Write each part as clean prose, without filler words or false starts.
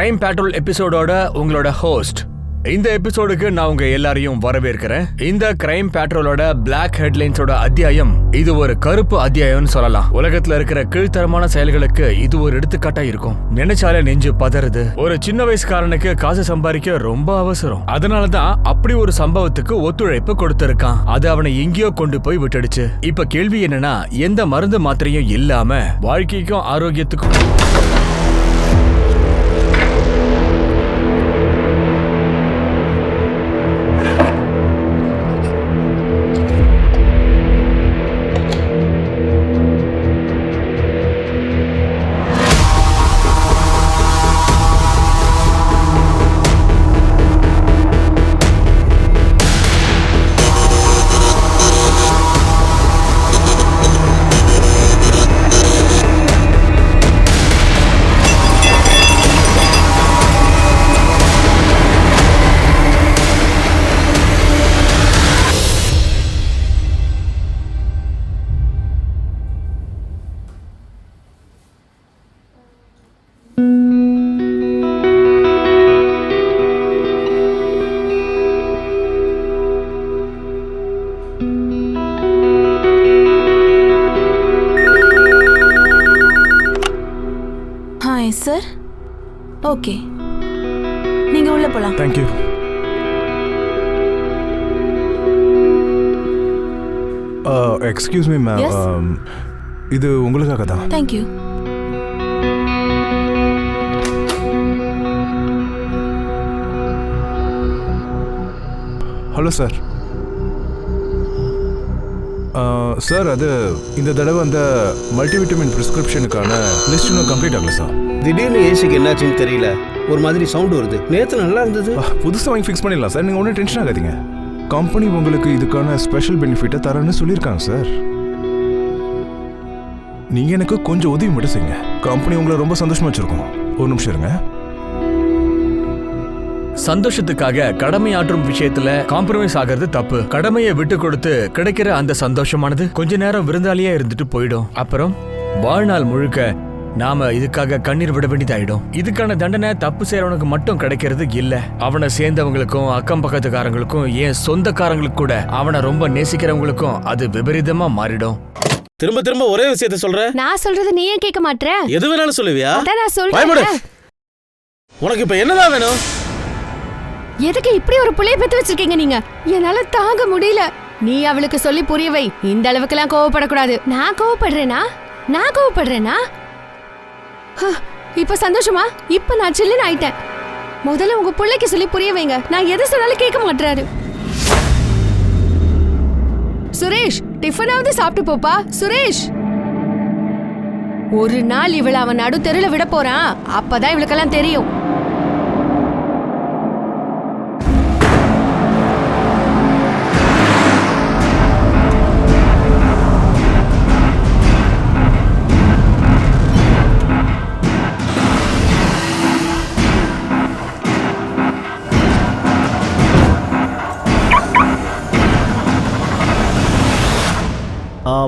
Crime patrol எபிசோடோட உங்களோட host. இந்த எபிசோடுக்கு நான் உங்க எல்லாரையும் வரவேற்கிறேன். இந்த கிரைம் பேட்ரோலோட பிளாக் ஹெட்லைன்ஸோட அத்தியாயம் இது ஒரு கருப்பு அத்தியாயம்னு சொல்லலாம். உலகத்துல இருக்கிற கீழ்த்தரமான செயல்களுக்கு இது ஒரு எடுத்துக்காட்டா இருக்கும். நினைச்சாலே நெஞ்சு பதறுது. ஒரு சின்ன வயசுக்காரனுக்கு காசு சம்பாதிக்க ரொம்ப அவசரம். அதனாலதான் அப்படி ஒரு சம்பவத்துக்கு ஒத்துழைப்பு கொடுத்திருக்கான். அது அவனை எங்கேயோ கொண்டு போய் விட்டுடுச்சு. இப்ப கேள்வி என்னன்னா, எந்த மருந்து மாத்திரையும் இல்லாம வாழ்க்கைக்கும் ஆரோக்கியத்துக்கும் சார். ஓகே, நீங்க உள்ள போலாம். Thank you. Excuse me ma'am. Yes? இது உங்களுக்காக தான். Thank you. Hello sir. Sir, அது இந்த தடவை அந்த மல்டிவிட்டமின் ப்ரிஸ்கிரிப்ஷனுக்கான லிஸ்ட் இன்னும் கம்ப்ளீட் ஆகல சார். திடீர்னு ஏசிக்கு என்னாச்சுன்னு தெரியல, ஒரு மாதிரி சவுண்ட் வருது. நேற்று நல்லா இருந்தது. புதுசாக வாங்கி ஃபிக்ஸ் பண்ணிடலாம் சார், நீங்கள் ஒன்றும் டென்ஷன் ஆகாதீங்க. கம்பெனி உங்களுக்கு இதுக்கான ஸ்பெஷல் பெனிஃபிட்டை தரேன்னு சொல்லியிருக்காங்க சார். நீங்கள் எனக்கு கொஞ்சம் உதவி மட்டும் செய்யுங்க. கம்பெனி உங்களை ரொம்ப சந்தோஷமாக வச்சுருக்கோம். ஒரு நிமிஷம் இருங்க. சந்தோஷத்துக்காக கடமையாற்றும் விஷயத்துல காம்ப்ரமைஸ் ஆகிறது தப்பு. கடமையை விட்டு கொடுத்து கிடைக்கிற அந்த சந்தோஷமானது கொஞ்ச நேரம் விருந்தாளியா இருந்துட்டு போயிடும். அப்புறம் வாழ்நாள் முழுக்க நாம இதுக்காக கண்ணீர் விட வேண்டியதாயிடும். இதுக்கான தண்டனை தப்பு செய்யறவனுக்கு மட்டும் கிடைக்கிறது இல்ல, அவனை சேர்ந்தவங்களுக்கும் அக்கம் பக்கத்துக்காரங்களுக்கும் ஏன் சொந்தக்காரங்களுக்கு கூட அவனை ரொம்ப நேசிக்கிறவங்களுக்கும் அது விபரீதமா மாறிடும். திரும்ப திரும்ப ஒரே விஷயத்த சொல்ற. நான் சொல்றது நீ ஏன் கேட்க மாட்ற? எது வேணாலும் சொல்லுவியா? அத நான் சொல்றேன். உனக்கு இப்ப என்னதான் வேணும்? எதுக்கு இப்படி ஒரு புள்ளைய பெத்து வச்சிருக்கீங்க நீங்க? என்னால தாங்க முடியல. நீ அவளுக்கு சொல்லி புரிய வை. இந்த அளவுக்குலாம் கோவப்படக்கூடாது. நான் கோவப்படுறேனா? இப்ப சந்தோஷமா? இப்ப நான் சில்லுன்னு ஆயிட்டேன். முதல்ல உங்க பிள்ளைக்கு சொல்லி புரிய வைங்க. நான் எதை சொன்னாலும் கேட்க மாட்டாரு. சுரேஷ், டிஃபனாவது சாப்பிட்டு போப்பா. சுரேஷ், ஒரு நாள் இவள அவன் நடு தெருல விட போறான். அப்பதான் இவளுக்கெல்லாம் தெரியும்.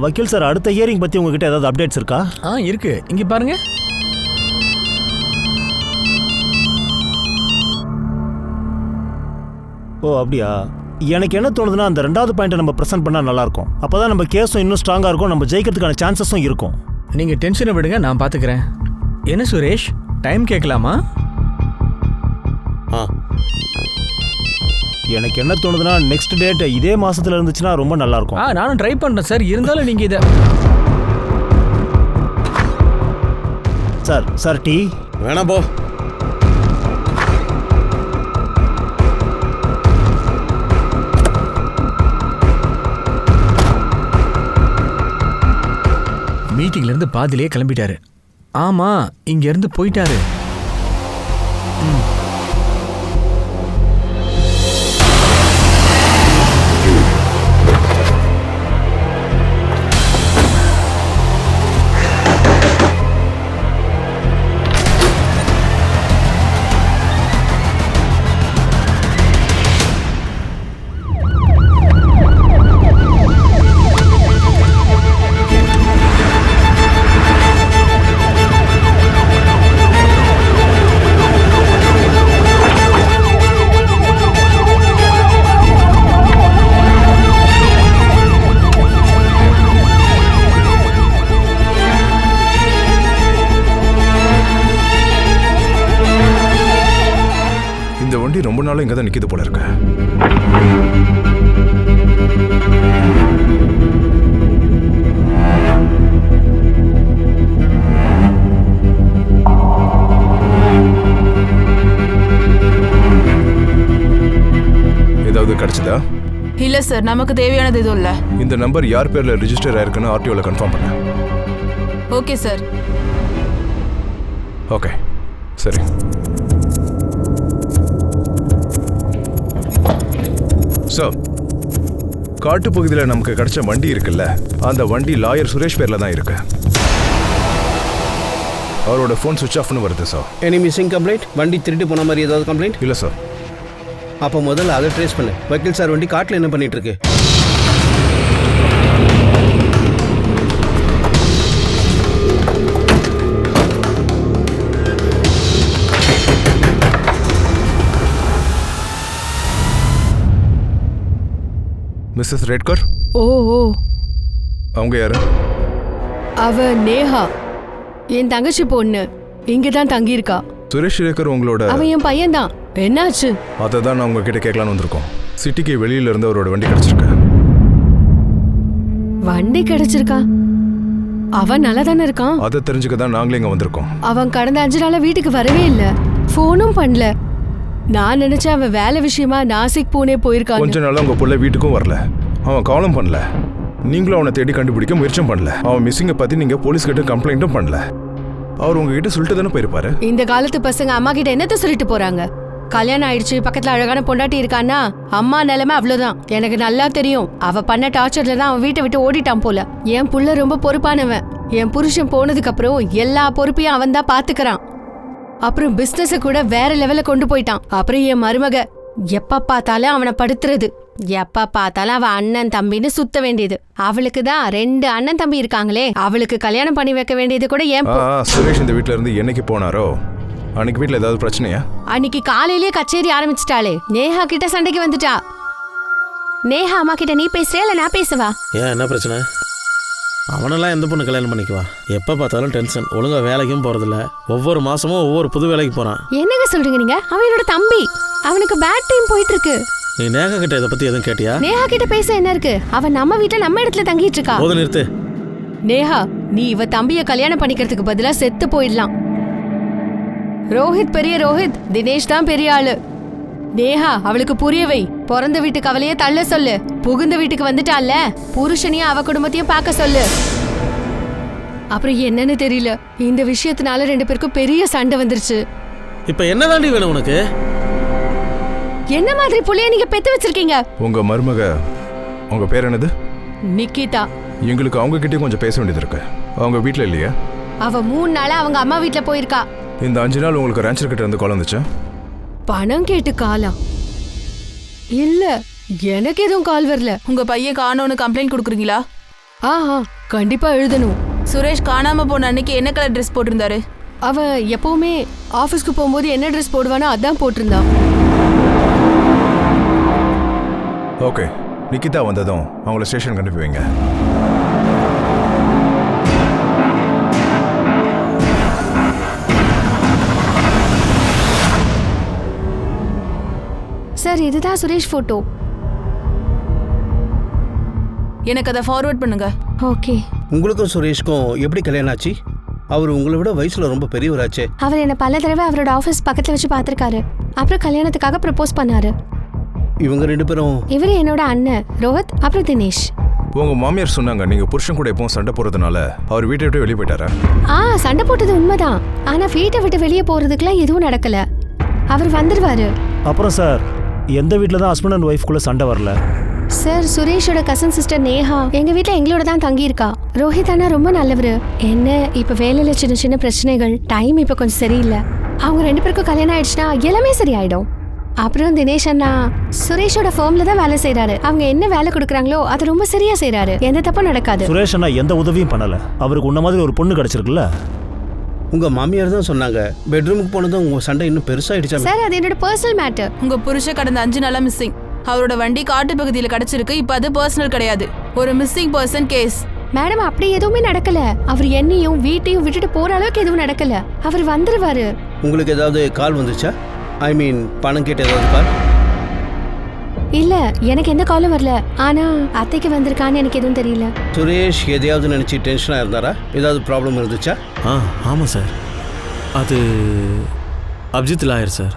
வக்கீல் சார், அடுத்த ஹியரிங் பத்தி உங்ககிட்ட ஏதாவது அப்டேட்ஸ் இருக்கா? இருக்கு, இங்க பாருங்க. ஓ அப்படியா? எனக்கு என்ன தோணுதுன்னா, அந்த ரெண்டாவது பாயிண்ட்டை நம்ம ப்ரெசென்ட் பண்ணா நல்லா இருக்கும். அப்பதான் நம்ம கேஸும் இன்னும் ஸ்ட்ராங்கா இருக்கும், நம்ம ஜெயிக்கிறதுக்கான சான்சஸும் இருக்கும். நீங்க டென்ஷனை விடுங்க, நான் பாத்துக்கிறேன். என்ன சுரேஷ், டைம் கேட்கலாமா? எனக்கு என்ன தோணுதுன்னா, நெக்ஸ்ட் டேட் இதே மாசத்துல இருந்துச்சுன்னா ரொம்ப நல்லா இருக்கும். நானும் ட்ரை பண்றேன் சார். இருந்தாலும் நீங்க இத சார் டீ வேணாம் போ. மீட்டிங்ல இருந்து பாதியிலே கிளம்பிட்டாரு. ஆமா, இங்க இருந்து போயிட்டாரு. ரொம்ப நாளும் இங்கே தான் நிற்கிது போல இருக்கு. ஏதாவது கிடைச்சதா? இல்ல சார், நமக்கு தேவையானது எதுவும் இல்ல. இந்த நம்பர் யார் பேர்ல ரெஜிஸ்டர் ஆயிருக்குன்னு ஆர்டிஓல கன்ஃபார்ம் பண்ண. Okay sir. ஓகே சரி. சார், காட்டு பகுதியில் நமக்கு கிடைச்ச வண்டி இருக்குல்ல, அந்த வண்டி லாயர் சுரேஷ் பேர்ல தான் இருக்கு. அவரோட ஃபோன் சுவிட்ச் ஆஃப்னு வருது சார். Any missing complaint? வண்டி திருட்டு போன மாதிரி ஏதாவது கம்ப்ளைண்ட்? இல்லை சார். அப்போ முதல்ல அதை ட்ரேஸ் பண்ணு. வக்கீல் சார் வண்டி காட்டில் என்ன பண்ணிட்டு இருக்கு? மிஸ்ஸஸ் ரேட்கர்? ஓ ஓ, அவங்க யாரு? அவ நேஹா, என் தங்கச்சி பொண்ணு. இங்க தான் தங்கி இருக்கா. சுரேஷ் ரேட்கர் உங்களோட? அவன் என் பையன்தான். என்னாச்சு? அதை தான் நான் உங்ககிட்ட கேட்கலான்னு வந்திருக்கோம். சிட்டிக்கு வெளியில இருந்து அவரோட வண்டி கிடைச்சிருக்கு. வண்டி கிடைச்சிருக்கா? அவன் நல்லா தானே இருக்கான். அதை தெரிஞ்சுக்க தான் நாங்களே இங்க வந்திருக்கோம். அவன் கடந்த 5 நாளா வீட்டுக்கு வரவே இல்லை, ஃபோனும் பண்ணல. நான் நினைச்சேன் அவன் வேலை விஷயமா நாசிக் பூனே போயிருக்கான். கொஞ்ச நாளா உங்க புள்ள வீட்டுக்கும் வரல, அவன் காலும் பண்ணல, நீங்களும் அவனை தேடி கண்டுபிடிக்க முயற்சியும் பண்ணல. அவன் மிஸ்ஸிங்கை பத்தி நீங்க போலீஸ் கிட்ட கம்ப்ளைண்ட்டும் பண்ணல. அவர் உங்ககிட்ட சொல்லிட்டு தானே போயிருப்பாரு. இந்த காலத்து பசங்க அம்மா கிட்ட என்னத்த சொல்லிட்டு போறாங்க? கல்யாணம் ஆயிடுச்சு, பக்கத்துல அழகான பொண்டாட்டி இருக்கான்னா அம்மா நிலைமை அவ்வளவுதான். எனக்கு நல்லா தெரியும். அவ பண்ண டார்ச்சர்ல தான் அவன் வீட்டை விட்டு ஓடிட்டான் போல. என் புள்ள ரொம்ப பொறுப்பானவன். என் புருஷன் போனதுக்கு அப்புறம் எல்லா பொறுப்பையும் அவன் தான் பாத்துக்கிறான். அப்புறம் பிசினஸ கூட வேற லெவல்ல கொண்டு போயிட்டான். அப்புறம் என் மருமக எப்ப பார்த்தாலும் அவனை படுத்துறது, எப்ப பார்த்தாலும் அவ அண்ணன் தம்பின்னு சுத்த வேண்டியது. அவளுக்கு தான் 2 அண்ணன் தம்பி இருக்காங்களே, அவளுக்கு கல்யாணம் பண்ணி வைக்க வேண்டியது கூட ஏன்? சுரேஷ் இந்த வீட்ல இருந்து என்னைக்கு போனாரோ அன்னைக்கு வீட்ல ஏதாவது பிரச்சனையா? அன்னைக்கு காலையிலேயே கச்சேரி ஆரம்பிச்சிட்டாளே. நேஹா கிட்ட சண்டைக்கு வந்துட்டா. நேஹா அம்மா கிட்ட நீ பேசுறியா இல்ல நான் பேசுவா? ஏன், என்ன பிரச்சனை? அவனெல்லாம் எந்த பொண்ணு கல்யாணம் பண்ணிக்குவா? எப்போ பார்த்தாலும் டென்ஷன், ஒழுங்கா வேலைக்கும் போகிறதில்ல. ஒவ்வொரு மாதமும் ஒவ்வொரு புது வேலைக்கு போகிறான். என்னங்க சொல்றீங்க நீங்க? அவன் என்னோட தம்பி, அவனுக்கு பேட் டைம் போயிட்டு இருக்கு. நீ நேஹா கிட்ட இதை பற்றி எதுவும் கேட்டியா? நேஹா கிட்ட பேச என்ன இருக்கு? அவன் நம்ம வீட்டுல நம்ம இடத்துல தங்கிட்டு இருக்கா. போது நிறுத்து. நேஹா, நீ இவ தம்பிய கல்யாணம் பண்ணிக்கிறதுக்கு பதிலா செத்து போயிடலாம். ரோஹித் பெரிய ரோஹித், தினேஷ் தான் பெரிய ஆளு. நேஹா அவளுக்கு புரிய வை. பிறந்த வீட்டு கவலையே தள்ள சொல்லு. புகுந்த வீட்டுக்கு வந்துட்டால, புருஷனையும் அவ குடும்பத்தையும் பார்க்க சொல்லு. அப்புறம் என்னன்னு தெரியல, இந்த விஷயத்தினால 2 பேருக்கும் பெரிய சண்டை வந்துருச்சு. இப்ப என்ன தாண்டி வேணும் உனக்கு? என்ன மாதிரி புள்ளைய நீங்க பெத்து வச்சிருக்கீங்க? உங்க மருமக, உங்க பேர் என்னது? நிக்கிதா. எங்களுக்கு அவங்க கிட்டே கொஞ்சம் பேச வேண்டியது இருக்கு. அவங்க வீட்ல இல்லையா? அவ 3 நாளா அவங்க அம்மா வீட்டுல போயிருக்கா. இந்த 5 நாள் உங்களுக்கு ரேஞ்சர் கிட்ட இருந்து கால் வந்துச்சா? பணம் கேட்டு காலா? இல்ல, எனக்கு எதுவும் கால் வரல. உங்க பையன் காணோன்னு கம்ப்ளைண்ட் கொடுக்குறீங்களா? ஆஹா, கண்டிப்பா எழுதணும். சுரேஷ் காணாம போன அன்னைக்கு என்ன கலர் ட்ரெஸ் போட்டிருந்தாரு? அவ எப்பவுமே ஆபீஸ்க்கு போகும்போது என்ன ட்ரெஸ் போடுவானோ அதான் போட்டிருந்தான். ஓகே, நிக்கிதா வந்ததும் அவங்கள ஸ்டேஷனுக்கு அனுப்பி வைங்க. சார், இதுதான் சுரேஷ் போட்டோ. எனக்கு அதை ஃபார்வர்ட் பண்ணுங்க. ஓகே. உங்களுக்கும் சுரேஷ்க்கும் எப்படி கல்யாணம் ஆச்சு? அவர் உங்களை விட வயசுல ரொம்ப பெரியவராச்சே. அவர் என்ன பல தடவை அவரோட ஆபீஸ் பக்கத்துல வச்சு பார்த்திருக்காரு. அப்புறம் கல்யாணத்துக்காக ப்ரப்போஸ் பண்ணாரு. இவங்க 2 பேரும்? இவரு என்னோட அண்ணன் ரோஹித், அப்புறம் தினேஷ். உங்க மாமியார் சொன்னாங்க நீங்க புருஷன் கூட எப்பவும் சண்டை போறதுனால அவர் வீட்டை விட்டு வெளியே போயிட்டாரா? சண்டை போட்டது உண்மைதான். ஆனா வீட்டை விட்டு வெளியே போறதுக்குலாம் எதுவும் நடக்கல. அவர் வந்துருவாரு. அப்புறம் சார், எந்த வீட்டில் தான் ஹஸ்பண்ட் அண்ட் ஒய்ஃப்குள்ள சண்டை வரல? சார், சுரேஷோட கசன் சிஸ்டர் நேஹா எங்க வீட்டுல எங்களோட தான் தங்கி இருக்கா. ரோஹித் அண்ணா ரொம்ப நல்லவரு. என்ன இப்ப வேலையில சின்ன சின்ன பிரச்சனைகள், டைம் இப்ப கொஞ்சம் சரியில்லை. அவங்க 2 பேருக்கும் கல்யாணம் ஆயிடுச்சுன்னா எல்லாமே சரியாயிடும். அப்புறம் தினேஷ் அண்ணா சுரேஷோட ஃபர்ம்ல தான் வேலை செய்யறாரு. அவங்க என்ன வேலை கொடுக்குறாங்களோ அது ரொம்ப சரியா செய்யறாரு. எந்த தப்பும் நடக்காது. சுரேஷ் அண்ணா எந்த உதவியும் பண்ணல. அவருக்கு உன்ன மாதிரி ஒரு பொண்ணு கிடைச்சிருக்குல்ல. உங்க மாமியார் தான் சொன்னாங்க பெட்ரூமுக்கு போனதும் உங்க சண்டை இன்னும் பெருசாயிடுச்சா? சார், அது என்னோட பர்சனல் மேட்டர். உங்க புருஷன் கடந்த 5 நாளா மிஸ்ஸிங். அவரோட வண்டி காட்டு பகுதியில் கிடைச்சிருக்கு. இப்ப அது பர்சனல் கிடையாது, ஒரு மிஸ்ஸிங் பர்சன் கேஸ். மேடம், அப்படி எதுவுமே நடக்கல. அவர் என்னையும் வீட்டையும் விட்டுட்டு போற அளவுக்கு எதுவும் நடக்கல. அவர் வந்துருவாரு. உங்களுக்கு ஏதாவது கால் வந்துச்சா? ஐ மீன் பணம் கேட்டு ஏதாவது கால்? இல்ல எனக்கு எந்த காலும் வரல. ஆனா அத்தைக்கு வந்திருக்கான்னு எனக்கு எதுவும் தெரியல. சுரேஷ் எதையாவது நினச்சி டென்ஷனாக இருந்தாரா? ஏதாவது ப்ராப்ளம் இருந்துச்சா? ஆமாம் சார். அது அபிஜித் லாயர் சார்,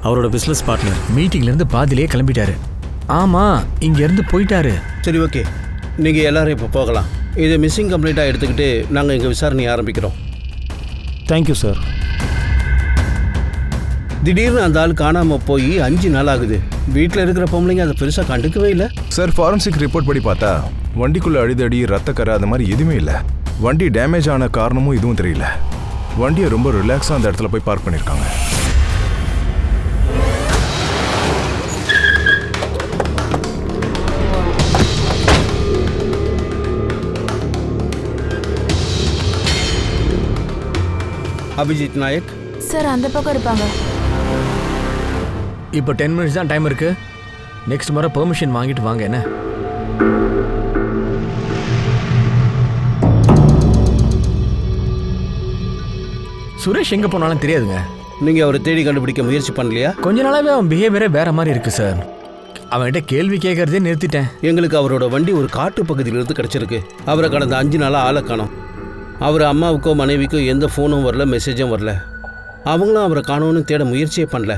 அவரோட பிஸ்னஸ் பார்ட்னர். மீட்டிங்ல இருந்து பாதியிலே கிளம்பிட்டாரு. ஆமா, இங்க இருந்து போயிட்டாரு. சரி, ஓகே, நீங்கள் எல்லாரும் இப்போ போகலாம். இதை மிஸ்ஸிங் கம்ப்ளைண்ட்டாக எடுத்துக்கிட்டு நாங்கள் எங்கள் விசாரணையை ஆரம்பிக்கிறோம். Thank you sir. திடீர்னு அந்த ஆள் காணாமல் போய் 5 நாள் ஆகுது. வீட்டில் இருக்கிற பொம்பளைங்க அதை பெருசாக கண்டுக்கவே இல்லை. சார், ஃபாரன்சிக் ரிப்போர்ட் படி பார்த்தா வண்டிக்குள்ள அடிதடி, ரத்தக்கரை அது மாதிரி எதுவுமே இல்லை. வண்டி டேமேஜ் ஆன காரணமும் இதுவும் தெரியல. வண்டியை ரொம்ப ரிலாக்ஸாக அந்த இடத்துல போய் பார்க் பண்ணியிருக்காங்க. அபிஜித் நாயக் சார் அந்த பக்கம் இருப்பாங்க. இப்போ 10 மினிட்ஸ் தான் டைம் இருக்கு. நெக்ஸ்ட் முறை பெர்மிஷன் வாங்கிட்டு வாங்க. என்ன சுரேஷ் எங்க போனாலும் தெரியாதுங்க. நீங்கள் அவரை தேடி கண்டுபிடிக்க முயற்சி பண்ணலையா? கொஞ்ச நாளாவே அவன் பிஹேவியரே வேற மாதிரி இருக்கு சார். அவன்கிட்ட கேள்வி கேட்கறதே நிறுத்திட்டேன். எங்களுக்கு அவரோட வண்டி ஒரு காட்டு பகுதியிலிருந்து கிடச்சிருக்கு. அவரை கடந்த 5 நாளாக ஆளை காணோம். அவர் அம்மாவுக்கோ மனைவிக்கோ எந்த ஃபோனும் வரல, மெசேஜும் வரல. அவங்களும் அவரை காணோன்னு தேட முயற்சியே பண்ணல.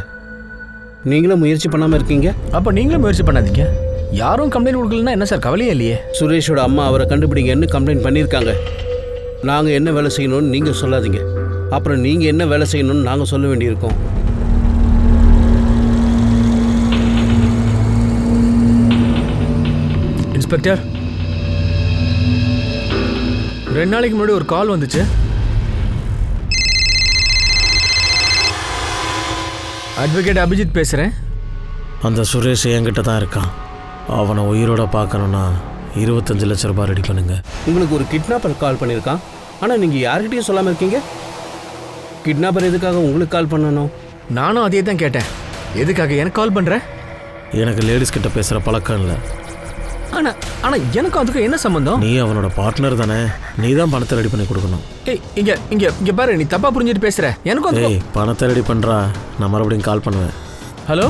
நீங்களும் முயற்சி பண்ணாமல் இருக்கீங்க. அப்போ நீங்களும் முயற்சி பண்ணாதீங்க. யாரும் கம்ப்ளைண்ட் கொடுக்கலன்னா என்ன சார், கவலையே இல்லையே. சுரேஷோட அம்மா அவரை கண்டுபிடிங்கன்னு கம்ப்ளைண்ட் பண்ணியிருக்காங்க. நாங்கள் என்ன வேலை செய்யணும்னு நீங்கள் சொல்லாதீங்க. அப்புறம் நீங்கள் என்ன வேலை செய்யணும்னு நாங்கள் சொல்ல வேண்டியிருக்கோம். இன்ஸ்பெக்டர், 2 நாளைக்கு முன்னாடி ஒரு கால் வந்துச்சு. அட்வொகேட் அபிஜித் பேசுகிறேன். அந்த சுரேஷ் என்கிட்ட தான் இருக்கான். அவனை உயிரோட பார்க்கணுன்னா 25 லட்ச ரூபாய் ரெடி பண்ணுங்க. உங்களுக்கு ஒரு கிட்னாப்பர் கால் பண்ணியிருக்கான். ஆனால் நீங்கள் யார்கிட்டையும் சொல்லாமல் இருக்கீங்க. கிட்னாப்பர் எதுக்காக உங்களுக்கு கால் பண்ணணும்? நானும் அதே தான் கேட்டேன். எதுக்காக எனக்கு கால் பண்ணுறேன்? எனக்கு லேடிஸ் கிட்ட பேசுகிற பழக்கம் இல்லை. ஆனால் எனக்கும் அதுக்கு என்ன சம்மந்தம்? நீ அவனோட பார்ட்னர் தானே, நீ தான் பணத்தை ரெடி பண்ணி கொடுக்கணும். ஏய், இங்க இங்க இங்க பாரு, நீ தப்பா புரிஞ்சுட்டு பேசுற. எனக்கும் அதுக்கும். ஏய், பணத்தை ரெடி பண்ணுறா, நான் மறுபடியும் கால் பண்ணுவேன். ஹலோ,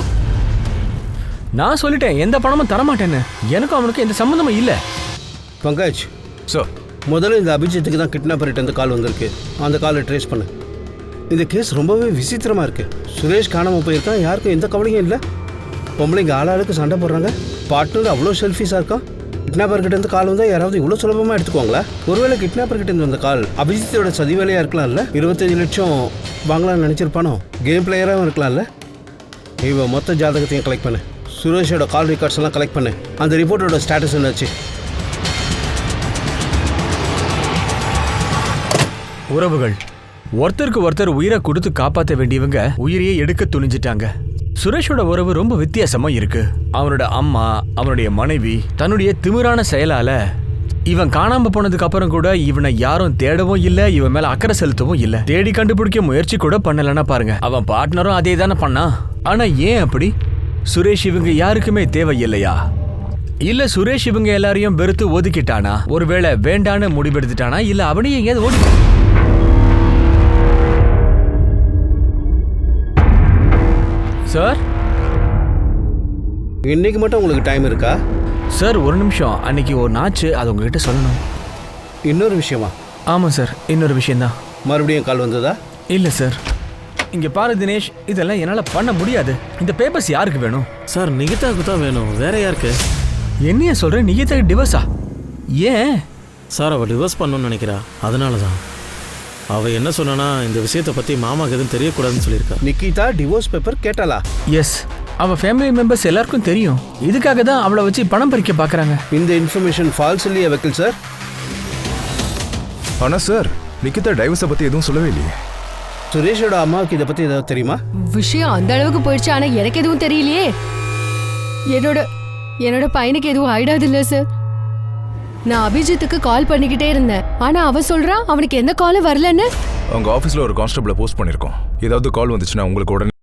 நான் சொல்லிட்டேன் எந்த பணமும் தரமாட்டேன்னு. எனக்கும் அவனுக்கு எந்த சம்மந்தமும் இல்லை. பங்கஜ் சார், முதல்ல இந்த அபிஜித்துக்கு தான் கிட்னாப்பர்கிட்ட கால் வந்திருக்கு. அந்த காலை ட்ரேஸ் பண்ணு. இந்த கேஸ் ரொம்பவே விசித்திரமாக இருக்குது. சுரேஷ் காணாமல் போயிருக்கான், யாருக்கும் எந்த கவலையும் இல்லை. பொம்பளைங்க ஆளாளுக்கு சண்டை போடுறாங்க. பார்ட்னர் அவ்வளோ செல்ஃபிஸாக இருக்கான். கிட்னாப்பர்கிட்ட கால் வந்தால் யாராவது இவ்வளோ சுலபமாக எடுத்துக்குவாங்களா? ஒருவேளை கிட்னாப்பர்கிட்ட வந்த கால் அபிஜித்தோட சதி வேலையாக இருக்கலாம்ல. 25 லட்சம் வாங்கலாம்னு நினச்சிருப்பானோ? கேம் பிளேயராகவும் இருக்கலாம்ல. இவன் மொத்த ஜாதகத்தையும் கலெக்ட் பண்ணு. சுரேஷோட கால் ரெக்கார்ட்ஸ் எல்லாம் கலெக்ட் பண்ணு. அந்த ரிப்போர்ட்டோட ஸ்டேட்டஸ் என்னாச்சு? உறவுகள் ஒருத்தருக்கு ஒருத்தர் உயிரை கொடுத்து காப்பாற்ற வேண்டியவங்க உயிரையே எடுக்க துணிஞ்சிட்டாங்க. சுரேஷோட உறவு ரொம்ப வித்தியாசமா இருக்கு. அவனோட அம்மா, அவனுடைய மனைவி தன்னுடைய திமிரான செயலால இவன் காணாம போனதுக்கு அப்புறம் கூட இவனை யாரும் தேடவும் இல்ல, இவன் மேல அக்கறை செலுத்தவும் இல்ல. தேடி கண்டுபிடிக்க முயற்சி கூட பண்ணலன்னா பாருங்க. அவன் பார்ட்னரும் அதே தானே பண்ணான். ஆனா ஏன் அப்படி? சுரேஷ் இவங்க யாருக்குமே தேவையில்லையா? இல்ல சுரேஷ் இவங்க எல்லாரையும் வெறுத்து ஒதுக்கிட்டானா? ஒருவேளை வேண்டான்னு முடிவெடுத்துட்டானா? இல்ல அவனையும் எங்கேயாவது ஓடி? சார், இன்னைக்கு மட்டும் உங்களுக்கு டைம் இருக்கா? சார் ஒரு நிமிஷம். அன்னைக்கு ஒரு நாச்சு, அது உங்ககிட்ட சொல்லணும். இன்னொரு விஷயமா? ஆமாம் சார், இன்னொரு விஷயம்தான். மறுபடியும் கால் வந்ததா? இல்லை சார். இங்கே பாரு தினேஷ், இதெல்லாம் என்னால் பண்ண முடியாது. இந்த பேப்பர்ஸ் யாருக்கு வேணும்? சார், நிகிதாவுக்கு தான் வேணும், வேற யாருக்கு? என்னைய சொல்கிறேன், நிகிதாக்கு டிவோர்ஸா? ஏன் சார், அவள் டிவோர்ஸ் பண்ணணும்னு நினைக்கிறா, அதனால தான். அவள் என்ன சொன்னானா, இந்த விஷயத்தை பற்றி மாமாக்கு எதுவும் தெரியக்கூடாதுன்னு சொல்லியிருக்கா. நிகிதா டிவோர்ஸ் பேப்பர் கேட்டாளா? எஸ், அவள் ஃபேமிலி மெம்பர்ஸ் எல்லாருக்கும் தெரியும். இதுக்காக தான் அவளை வச்சு பணம் பறிக்க பார்க்குறாங்க. இந்த இன்ஃபர்மேஷன் ஃபால்ஸ் இல்லையா வக்கீல் சார்? ஆனால் சார், நிகிதா டைவர்ஸை பற்றி எதுவும் சொல்லவே இல்லையே. சுரேஷோட அம்மாவுக்கு இதை பற்றி ஏதாவது தெரியுமா? விஷயம் அந்த அளவுக்கு போயிடுச்சு. ஆனா எனக்கு எதுவும் தெரியலையே. என்னோட பையனுக்கு எதுவும் ஆயிடாது இல்ல சார். நான் அபிஜித்துக்கு கால் பண்ணிக்கிட்டே இருந்தேன். ஆனா அவ சொல்றான் அவனுக்கு எந்த காலும் வரலன்னு. அவங்க ஆஃபீஸில் ஒரு கான்ஸ்டபிளை போஸ்ட் பண்ணியிருக்கோம். ஏதாவது கால் வந்துச்சுன்னா உங்களுக்கு உடனே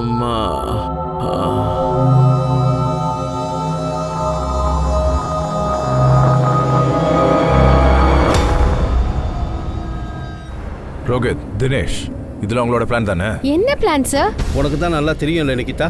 அம்மா. ரோஹித், தினேஷ், இதில் உங்களோட பிளான் தானே? என்ன பிளான் சார்? உனக்கு தான் நல்லா தெரியும்ல நிக்கிதா.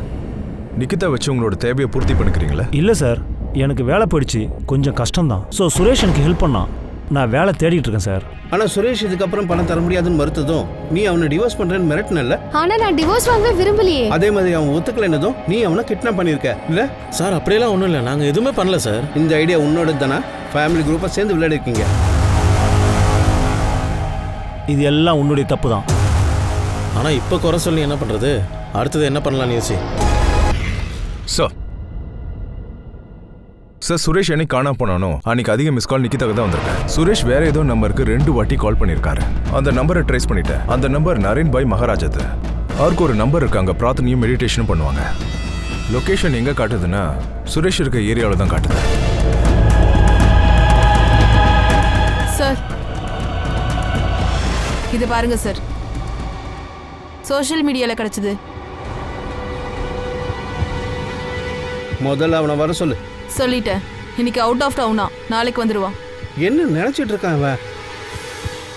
நிக்கிதா வச்சு உங்களோட தேவையை பூர்த்தி பண்ணிக்கிறீங்களா? இல்லை சார், எனக்கு வேலை போயிடுச்சு, கொஞ்சம் கஷ்டம்தான். ஸோ சுரேஷ் எனக்கு ஹெல்ப் பண்ணான், நான் வேலை தேடிட்டு இருக்கேன் சார். ஆனால் சுரேஷ் இதுக்கப்புறம் பணம் தர முடியாதுன்னு மறுத்ததும் நீ அவனை டிவோர்ஸ் பண்ணுறேன்னு மிரட்டினல்ல. ஆனா நான் டிவோர்ஸ் வாங்க விரும்பலையே. அதே மாதிரி அவன் ஒத்துக்கலைன்னதும் நீ அவனை கிட்னாப் பண்ணியிருக்க இல்லை? சார் அப்படியெல்லாம் ஒன்றும் இல்லை, நாங்கள் எதுவுமே பண்ணல சார். இந்த ஐடியா உன்னோட தானே? ஃபேமிலி குரூப்பாக சேர்ந்து விளையாடிருக்கீங்க. இது எல்லாம் உன்னுடைய தப்பு தான். ஆனால் இப்போ குறை சொல்லி என்ன பண்ணுறது? அடுத்தது என்ன பண்ணலாம்னு யோசி. சார், சுரேஷ் என்னைக்கு காணாம போனானோ அன்னைக்கு அதிக மிஸ் கால் நிக்கிதாக்கு தான் வந்திருக்கேன். சுரேஷ் வேற ஏதோ நம்பருக்கு 2 வாட்டி கால் பண்ணியிருக்காரு. அந்த நம்பரை ட்ரேஸ் பண்ணிட்டேன். அந்த நம்பர் நரேன் பாய் மகாராஜத்து. அவருக்கு ஒரு நம்பர் இருக்கு, அங்கே பிரார்த்தனையும் மெடிடேஷனும் பண்ணுவாங்க. லொக்கேஷன் எங்கே காட்டுதுன்னா சுரேஷ் இருக்க ஏரியாவில் தான் காட்டுது. சார் இது பாருங்க சார், சோஷியல் மீடியாவில் கிடைச்சது. முதல்ல அவனை வர சொல்லு. சொல்லிட்டேன், இன்னைக்கு அவுட் ஆஃப் டவுனா, நாளைக்கு வந்துடுவான். என்ன நினச்சிட்டு இருக்கான் அவன்?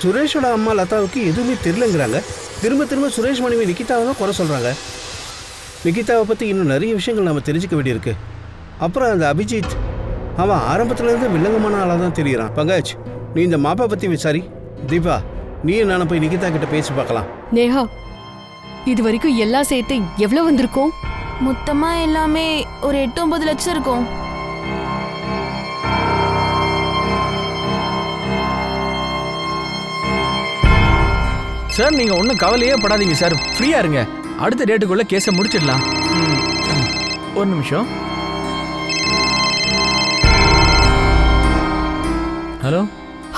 சுரேஷோட அம்மா லதாவுக்கு எதுவுமே தெரியலங்கிறாங்க. திரும்ப திரும்ப சுரேஷ் மனைவி நிக்கிதாவை தான் குறை சொல்கிறாங்க. நிக்கிதாவை பற்றி இன்னும் நிறைய விஷயங்கள் நம்ம தெரிஞ்சுக்க வேண்டியிருக்கு. அப்புறம் அந்த அபிஜித், அவன் ஆரம்பத்துலேருந்து வில்லங்கமான ஆளாக தான் தெரிகிறான். பங்காஜ், நீ இந்த மாப்பா பற்றி விசாரி. தீபா, நீ நானும் போய் நிக்கிதா கிட்ட பேசி பார்க்கலாம். நேஹா, இது வரைக்கும் எல்லாம் சேர்த்து எவ்வளவு வந்திருக்கும்? மொத்தமாக எல்லாமே ஒரு 8-9 லட்சம் இருக்கும். சார் நீங்க ஒன்றும் கவலையே படாதீங்க சார், ஃப்ரீயா இருங்க. அடுத்த டேட்டுக்குள்ள கேஸை முடிச்சிடலாம். ஒரு நிமிஷம். ஹலோ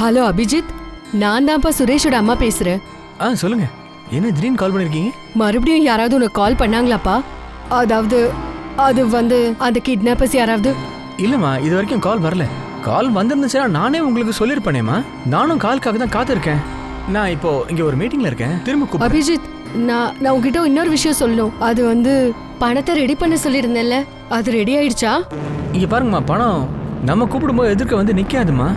ஹலோ அபிஜித், நான் தான்ப்பா சுரேஷோட அம்மா பேசுறேன். சொல்லுங்க, என்ன திடீர்னு கால் பண்ணிருக்கீங்க? மறுபடியும் யாராவது உனக்கு கால் பண்ணாங்களாப்பா? அதாவது அது வந்து அந்த கிட்னாப்பர்ஸ் யாராவது? இல்லம்மா, இது வரைக்கும் கால் வரல. கால் வந்திருந்துச்சுன்னா நானே உங்களுக்கு சொல்லியிருப்பேனேம்மா. நானும் கால்க்காக தான் காத்திருக்கேன். நான் இப்போ இங்க ஒரு மீட்டிங்ல இருக்கேன், திரும்ப கூப்பிடுறேன். அபிஜித், நான் உங்ககிட்ட இன்னொரு விஷயம் சொல்லணும். அது வந்து பணத்தை ரெடி பண்ண சொல்லியிருந்தேன்ல, அது ரெடி ஆயிடுச்சா? இங்க பாருங்கம்மா, பணம் நம்ம கூப்பிடும்போது எதிர்க்க வந்து நிக்காதுமா.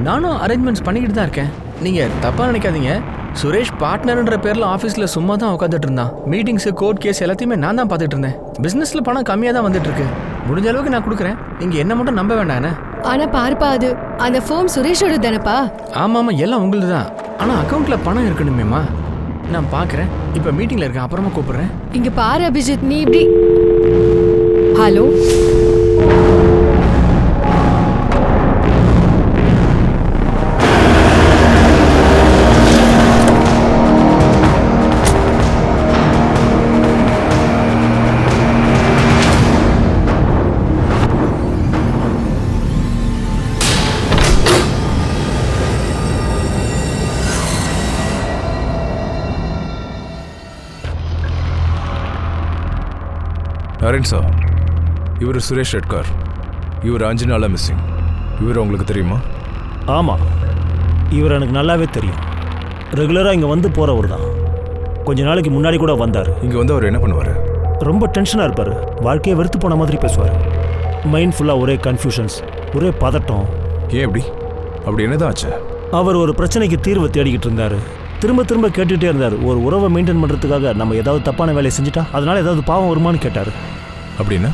நானும் அரேஞ்ச்மெண்ட்ஸ் பண்ணிக்கிட்டு தான் இருக்கேன். நீங்க தப்பா நினைக்காதீங்க. சுரேஷ் பார்ட்னர்ன்ற பேர்ல ஆஃபீஸ்ல சும்மா தான் உட்காந்துட்டு இருந்தான். மீட்டிங்ஸ், கோர்ட் கேஸ் எல்லாத்தையுமே நான் தான் பார்த்துட்டு இருந்தேன். பிசினஸ்ல பணம் கம்மியா தான் வந்துட்டு இருக்கு. முடிஞ்ச அளவுக்கு நான் கொடுக்குறேன், நீங்க என்ன மட்டும் நம்ப வேண்டாம். ஆனா பாருப்பா, அது அந்த ஃபோம் சுரேஷோட தானப்பா? ஆமாமா, எல்லாம் உங்களுது தான். ஆனா அக்கௌண்ட்ல பணம் இருக்கணுமேம்மா. நான் பாக்குறேன், இப்ப மீட்டிங்ல இருக்கேன், அப்புறமா கூப்பிடுறேன். இங்க பாரு அபிஜித், நீ இப்படி. ஹலோ, நரேன் சார், இவர் சுரேஷ் ரெட்கார். இவர் 5 நாளாக மிஸ்ஸிங். இவர் உங்களுக்கு தெரியுமா? ஆமாம், இவர் எனக்கு நல்லாவே தெரியும். ரெகுலராக இங்கே வந்து போகிறவர் தான். கொஞ்ச நாளைக்கு முன்னாடி கூட வந்தார். இங்கே வந்து அவர் என்ன பண்ணுவார்? ரொம்ப டென்ஷனாக இருப்பார். வாழ்க்கையை வெறுத்து போன மாதிரி பேசுவார். மைண்ட் ஃபுல்லாக ஒரே கன்ஃபியூஷன்ஸ், ஒரே பதட்டம். ஏன் அப்படி என்னதான் ஆச்சு? அவர் ஒரு பிரச்சனைக்கு தீர்வு தேடிக்கிட்டு இருந்தார். திரும்ப திரும்ப கேட்டுகிட்டே இருந்தார். ஒரு உறவை மெயின்டைன் பண்ணுறதுக்காக நம்ம ஏதாவது தப்பான வேலையை செஞ்சுட்டா அதனால் ஏதாவது பாவம் வருமானு கேட்டார். அப்படின்னா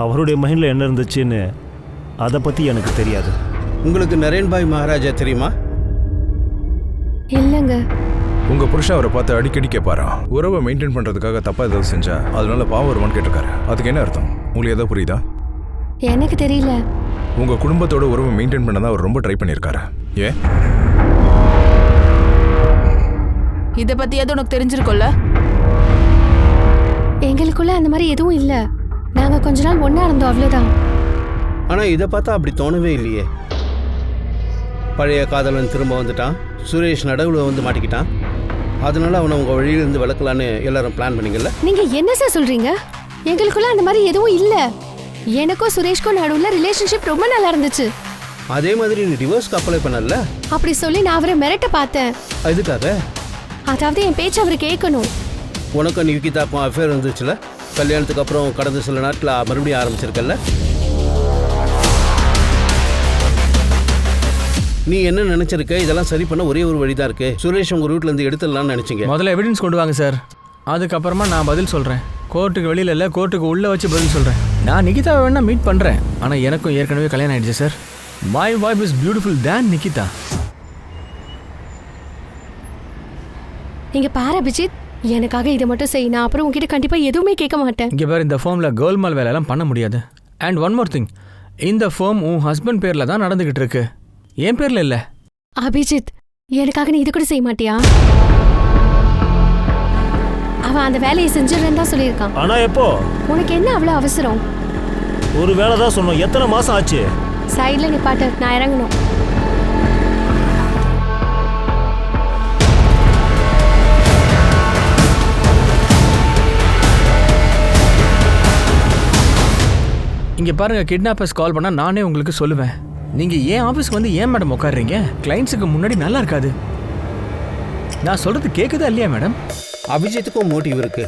அவருடைய மைண்டில் என்ன இருந்துச்சுன்னு அதை பற்றி எனக்கு தெரியாது. உங்களுக்கு நரேன் பாய் மகாராஜா தெரியுமா? இல்லைங்க. உங்கள் புருஷன் அவரை பார்த்து அடிக்கடி கேட்பாராம், உறவை மெயின்டைன் பண்ணுறதுக்காக தப்பாக ஏதாவது செஞ்சா அதனால பாவம் வருமானு கேட்டிருக்காரு. அதுக்கு என்ன அர்த்தம்? உங்களுக்கு ஏதாவது புரியுதா? எனக்கு தெரியல. உங்கள் குடும்பத்தோட உறவை மெயின்டைன் பண்ண தான் அவர் ரொம்ப ட்ரை பண்ணியிருக்காரு. ஏன்? இதை பற்றியாவது உனக்கு தெரிஞ்சிருக்கும்ல? எங்களுக்குள்ள அந்த மாதிரி எதுவும் இல்லை. நாங்கள் கொஞ்ச நாள் ஒன்றா இருந்தோம், அவ்வளோதான். ஆனால் இதை பார்த்தா அப்படி தோணவே இல்லையே. பழைய காதலன் திரும்ப வந்துட்டான், சுரேஷ் நடுவில் வந்து மாட்டிக்கிட்டான். அதனால அவனை உங்கள் வழியிலிருந்து விளக்கலான்னு எல்லாரும் பிளான் பண்ணிங்கல்ல? நீங்கள் என்ன சார் சொல்கிறீங்க? எங்களுக்குள்ள அந்த மாதிரி எதுவும் இல்லை. எனக்கும் சுரேஷ்க்கும் நடுவில் ரிலேஷன்ஷிப் ரொம்ப நல்லா இருந்துச்சு. அதே மாதிரி நீ டிவோர்ஸ்க்கு அப்ளை பண்ணல? அப்படி சொல்லி நான் அவரை மிரட்ட பார்த்தேன். எதுக்காக? அதாவது என் பேச்சு அவர் கேட்கணும். உனக்கும் நிகிதாக்கும் அஃபேர் இருந்துச்சுல, கல்யாணத்துக்கு அப்புறம் கடந்த சில நாட்டில் மறுபடியும் ஆரம்பிச்சிருக்கல்ல. நீ என்ன நினைச்சிருக்க? இதெல்லாம் சரி பண்ண ஒரே ஒரு வழிதான் இருக்கு. சுரேஷ் உங்க ரூட்ல இருந்து எடுத்துடலாம்னு நினைச்சீங்க. முதல்ல எவிடன்ஸ் கொண்டு வாங்க சார், அதுக்கப்புறமா நான் பதில் சொல்றேன். கோர்ட்டுக்கு வெளியில இல்லை, கோர்ட்டுக்கு உள்ள வச்சு பதில் சொல்றேன். நான் நிகிதாவை வேணா மீட் பண்றேன், ஆனா எனக்கும் ஏற்கனவே கல்யாணம் ஆயிடுச்சு sir. My wife is beautiful than Nikita. நீங்க பாரு அபிஜித், எனக்காக இதை மட்டும் செய், நான் அப்புறம் உங்ககிட்ட கண்டிப்பா எதுவுமே கேட்க மாட்டேன். இங்க பாரு, இந்த ஃபார்ம்ல கோல்மால் வேலையெல்லாம் பண்ண முடியாது. அண்ட் ஒன் மோர் திங், இந்த ஃபார்ம் உன் ஹஸ்பண்ட் பேர்ல தான் நடந்துகிட்டு இருக்கு, என் பேர்ல இல்ல. அபிஜித், எனக்காக நீ இது கூட செய்ய மாட்டியா? அவன் அந்த வேலையை செஞ்சிடறேன்னு தான் சொல்லியிருக்கான். ஆனா எப்போ? உனக்கு என்ன அவ்வளவு அவசரம்? ஒரு வேலை தான் சொன்னோம், எத்தனை மாசம் ஆச்சு? சைட்ல நிப்பாட்டு, நான் இறங்கணும். இங்க பாருங்க, கிட்னாப்பர்ஸ் கால் பண்ணா நானே உங்களுக்கு சொல்லுவேன். நீங்க ஏன் ஆபீஸ்க்கு வந்து ஏன் மேடம் உட்காடுறீங்க? கிளைண்ட்ஸுக்கு முன்னாடி நல்லா இருக்காது. நான் சொல்றது கேக்குதா இல்லையா மேடம்? அபிஜித்துக்கும் மோட்டிவ் இருக்கு.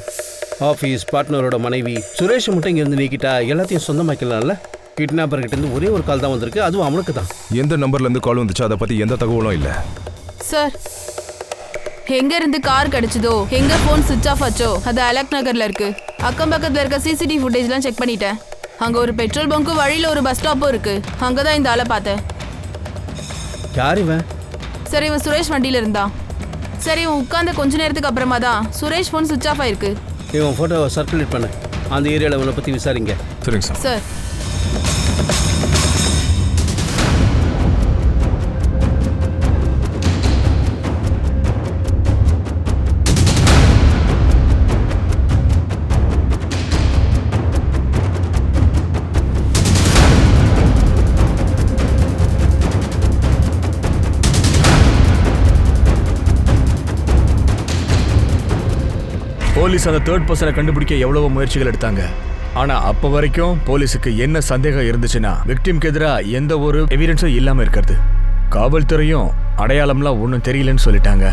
ஆஃபீஸ் பார்ட்னரோட மனைவி சுரேஷ் மட்டும் இங்கேருந்து நீக்கிட்டா எல்லாத்தையும் சொந்தமாக்கலாம்ல. கிட்னாப்பர்கிட்ட இருந்து ஒரே ஒரு கால் தான் வந்திருக்கு, அதுவும் அவனுக்கு தான். எந்த நம்பர்ல இருந்து கால் வந்துச்சு அதை பத்தி எந்த தகவலும் இல்ல. சார், எங்க இருந்து கார் கிடைச்சதோ, எங்க போன் சுவிட்ச் ஆஃப் ஆச்சோ, அது அலக் நகர்ல இருக்கு. அக்கம் பக்கத்துல இருக்க சிசிடிவி ஃபுட்டேஜ்லாம் செக் பண்ணிட்டேன். அங்க ஒரு பெட்ரோல் பங்க்கும் வழியில ஒரு பஸ் ஸ்டாப்பும் இருக்கு. அங்கதான் இந்த ஆளை பார்த்தேன். யார் இவன்? சரி, இவன் சுரேஷ் வண்டியில இருந்தான். சரி, இவன் உட்கார்ந்த கொஞ்ச நேரத்துக்கு அப்புறமா தான் சுரேஷ் போன் சுவிட்ச் ஆஃப் ஆயிருக்கு. இவன் ஃபோட்டோவை சர்க்குலேட் பண்ண, அந்த ஏரியாவில் இவனை பற்றி விசாரிங்க. சரிங்க சார். சார், போலீஸ் அந்த தேர்ட் பர்சனை கண்டுபிடிக்க எவ்வளவோ முயற்சிகள் எடுத்தாங்க. ஆனா அப்ப வரைக்கும் போலீஸுக்கு என்ன சந்தேகம் இருந்துச்சுன்னா, விக்டிம்க்கு எதிராக எந்த ஒரு எவிடன்ஸும் இல்லாம இருக்கிறது. காவல்துறையும் அடையாளம்லாம் ஒன்றும் தெரியலன்னு சொல்லிட்டாங்க.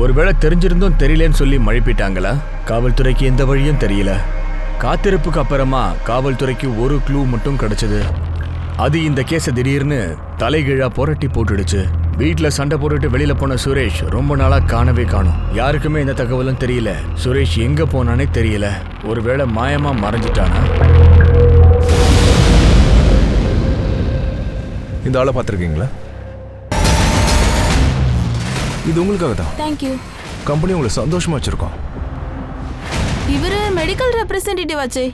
ஒருவேளை தெரிஞ்சிருந்தும் தெரியலன்னு சொல்லி மழுப்பிட்டாங்களா? காவல்துறைக்கு எந்த வழியும் தெரியல. காத்திருப்புக்கு அப்புறமா காவல்துறைக்கு ஒரு க்ளூ மட்டும் கிடைச்சது. அது இந்த கேஸை திடீர்னு தலைகீழா புரட்டி போட்டுடுச்சு. வீட்டுல சண்டை போட்டுட்டு வெளியில போன சுரேஷ் ரொம்ப நாளா காணவே காணும். யாருக்குமே இந்த தகவலும் தெரியல. சுரேஷ் எங்க போனானே தெரியல. ஒருவேளை மாயமா மறைஞ்சிட்டானா? இந்த ஆளை பார்த்துருக்கீங்களா? இது உங்களுக்காக தான். தேங்க்யூ. கம்பெனி உங்களை சந்தோஷமா வச்சிருக்கோம். இவரு மெடிக்கல் ரெப்ரசன்டேட்டிவ் ஆச்சே,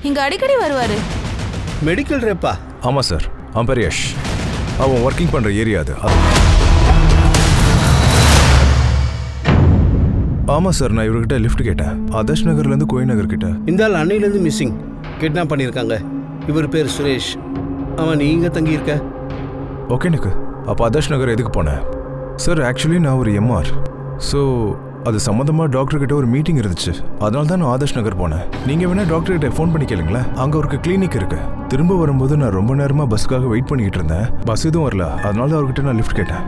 இங்க அடிக்கடி வருவாரு. மெடிக்கல் ரேப்பா? ஆமா சார், அவன் பேர் யஷ். அவன் ஒர்க்கிங் பண்ற ஏரியா அது. ஆமா சார், நான் இவர்கிட்ட லிஃப்ட் கேட்டேன். ஆதர்ஷ் நகர்ல இருந்து கோயில் நகர் கிட்ட. இந்த ஆள் அன்னையிலேருந்து மிஸ்ஸிங், கிட்னாப் பண்ணியிருக்காங்க. இவர் பேர் சுரேஷ். அவன் நீங்க தங்கி இருக்க? ஓகே எனக்கு. அப்போ ஆதர்ஷ் நகர் எதுக்கு போனேன்? சார் ஆக்சுவலி நான் ஒரு எம்ஆர். ஸோ அது சம்மந்தமாக டாக்டர்கிட்ட ஒரு மீட்டிங் இருந்துச்சு. அதனால தான் நான் ஆதர்ஷ் நகர் போனேன். நீங்கள் வேணால் டாக்டர்கிட்ட ஃபோன் பண்ணி கேளுங்களேன், அங்கே ஒரு கிளினிக் இருக்கு. திரும்ப வரும்போது நான் ரொம்ப நேரமாக பஸ்ஸுக்காக வெயிட் பண்ணிக்கிட்டு இருந்தேன். பஸ் எதுவும் வரல, அதனால தான் அவர்கிட்ட நான் லிஃப்ட் கேட்டேன்.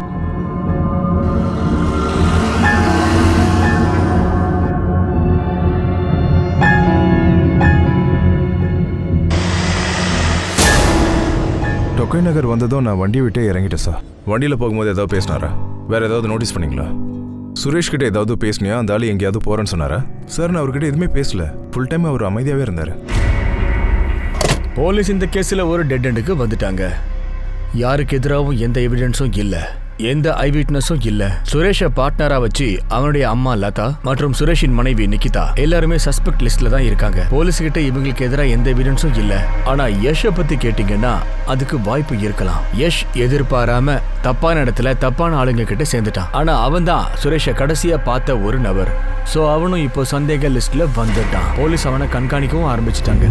டொக்கை நகர் வந்ததும் நான் வண்டியை விட்டே இறங்கிட்டேன் சார். வண்டியில் போகும்போது ஏதாவது பேசினாரா? வேற ஏதாவது நோட்டீஸ் பண்ணீங்களா? சுரேஷ் கிட்ட ஏதாவது பேசினியா? அந்த ஆள் எங்கேயாவது போறேன்னு சொன்னாரா? சார் நான் அவர்கிட்ட எதுவுமே பேசல. ஃபுல் டைம் அவர் அமைதியாகவே இருந்தார். போலீஸ் இந்த கேஸில் ஒரு டெட் எண்டுக்கு வந்துட்டாங்க. யாருக்கு எதிராகவும் எந்த எவிடன்ஸும் இல்லை, எந்த ஐ விட்னஸும் இல்லை. சுரேஷை பார்ட்னரா வச்சு அவனுடைய அம்மா லதா மற்றும் சுரேஷின் மனைவி நிகிதா எல்லாருமே சஸ்பெக்ட் லிஸ்ட்ல தான் இருக்காங்க. போலீஸ் கிட்ட இவங்களுக்கு எதிராக எந்த எவிடன்ஸும் இல்லை. ஆனா யஷை பத்தி கேட்டீங்கன்னா அதுக்கு வாய்ப்பு இருக்கலாம். யஷ் எதிர்பாராம தப்பான இடத்துல தப்பான ஆளுங்க கிட்ட சேர்ந்துட்டான். ஆனா அவன் தான் சுரேஷை கடைசியா பார்த்த ஒரு நபர். சோ அவனும் இப்போ சந்தேக லிஸ்ட்ல வந்துட்டான். போலீஸ் அவனை கண்காணிக்கவும் ஆரம்பிச்சிட்டாங்க.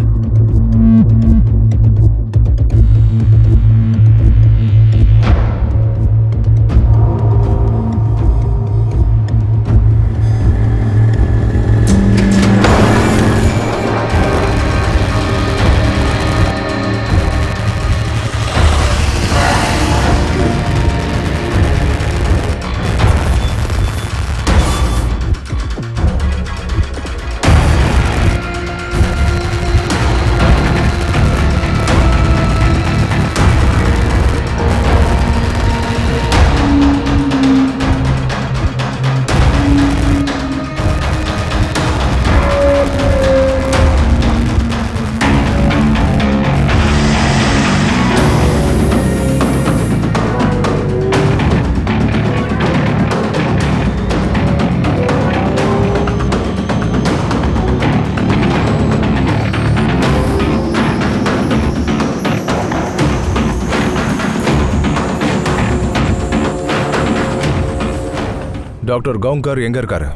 டாக்டர் கவுங்கர் எங்க இருக்காரு?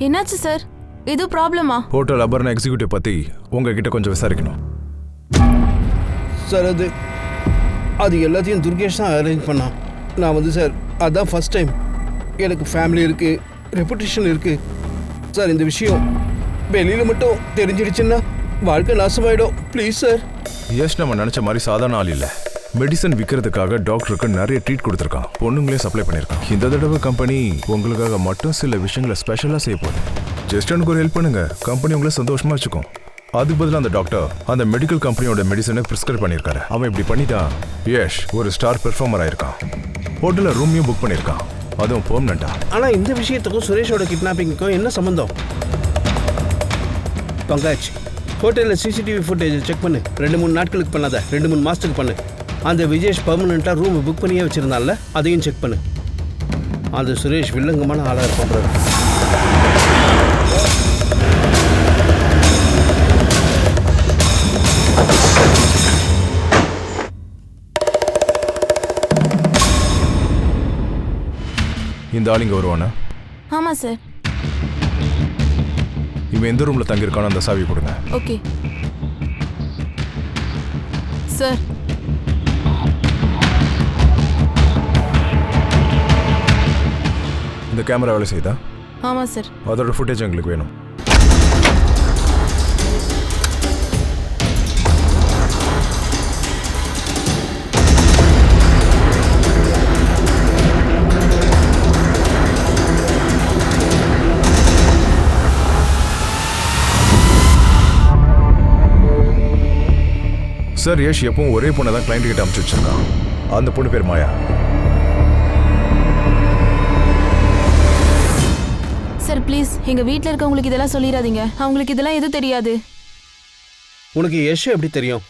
என்னாச்சு சார்? இது ப்ராப்ளமா? ஹோட்டல் அபர்ணா எக்ஸிக்யூட்டிவ் பத்தி உங்ககிட்ட கொஞ்சம் விசாரிக்கணும். சார் அது எல்லாத்தையும் துர்கேஷ் தான் அரேஞ்ச் பண்ணான். நான் சார் அதான் ஃபர்ஸ்ட் டைம். எனக்கு ஃபேமிலி இருக்குது, ரெப்புடேஷன் இருக்குது. சார் இந்த விஷயம் வெளியில் மட்டும் தெரிஞ்சிடுச்சுன்னா வாழ்க்கை நாசமாயிடும். Please sir. யஷ் நம்ம நினச்ச மாதிரி சாதாரண ஆள் இல்லை. மெடிசன் விற்கிறதுக்காக டாக்டருக்கு நிறைய ட்ரீட் கொடுத்துருக்கான். பொண்ணுங்களே சப்ளை பண்ணியிருக்கான். இந்த தடவை கம்பெனி உங்களுக்காக மட்டும் சில விஷயங்களை ஸ்பெஷலாக செய்ய போகுது. ஜஸ்ட் எனக்கு ஒரு ஹெல்ப் பண்ணுங்க, கம்பெனி உங்களை சந்தோஷமா வச்சுக்கும். அதுக்கு பதிலாக அந்த டாக்டர் அந்த மெடிக்கல் கம்பெனியோட மெடிசனை ப்ரிஸ்கிரைப் பண்ணியிருக்காரு. அவன் இப்படி பண்ணிட்டா யஷ் ஒரு ஸ்டார் பெர்ஃபார்மர் ஆயிருக்கான். ஹோட்டலில் ரூமையும் புக் பண்ணியிருக்கான், அதுவும் பெர்மனண்டா. ஆனால் இந்த விஷயத்துக்கும் சுரேஷோட கிட்னாப்பிங்க்கும் என்ன சம்மந்தம்? பங்காஜ், ஹோட்டலில் சிசிடிவி ஃபுட்டேஜ் செக் பண்ணு. 2-3 நாட்களுக்கு பண்ணாத, 2-3 மாதத்துக்கு பண்ணு. அந்த விஜேஷ் பர்மனெண்ட்டாக ரூம் புக் பண்ணியே வச்சுருந்தால அதையும் செக் பண்ணு. அந்த சுரேஷ் வில்லங்கமான ஆளாக இருப்பான். இந்த ஆள் இங்கே வருவானா? ஆமாம் சார். இவன் எந்த ரூமில் தங்கியிருக்கானோ அந்த சாவி கொடுங்க. Okay sir. இந்த கேமரா வேலை செய்தா? ஆமாம் சார். அதோட ஃபுட்டேஜ் எங்களுக்கு வேணும். சார், யஷ் எப்பவும் ஒரே பொண்ணை தான் கிளைண்ட் கிட்ட அனுப்பிச்சு வச்சிருக்கான். அந்த பொண்ணு பேர் மாயா. சார் ப்ளீஸ் எங்கள் வீட்டில் இருக்கவங்களுக்கு இதெல்லாம் சொல்லிடாதீங்க. அவங்களுக்கு இதெல்லாம் எதுவும் தெரியாது. உனக்கு யஷ் எப்படி தெரியும்?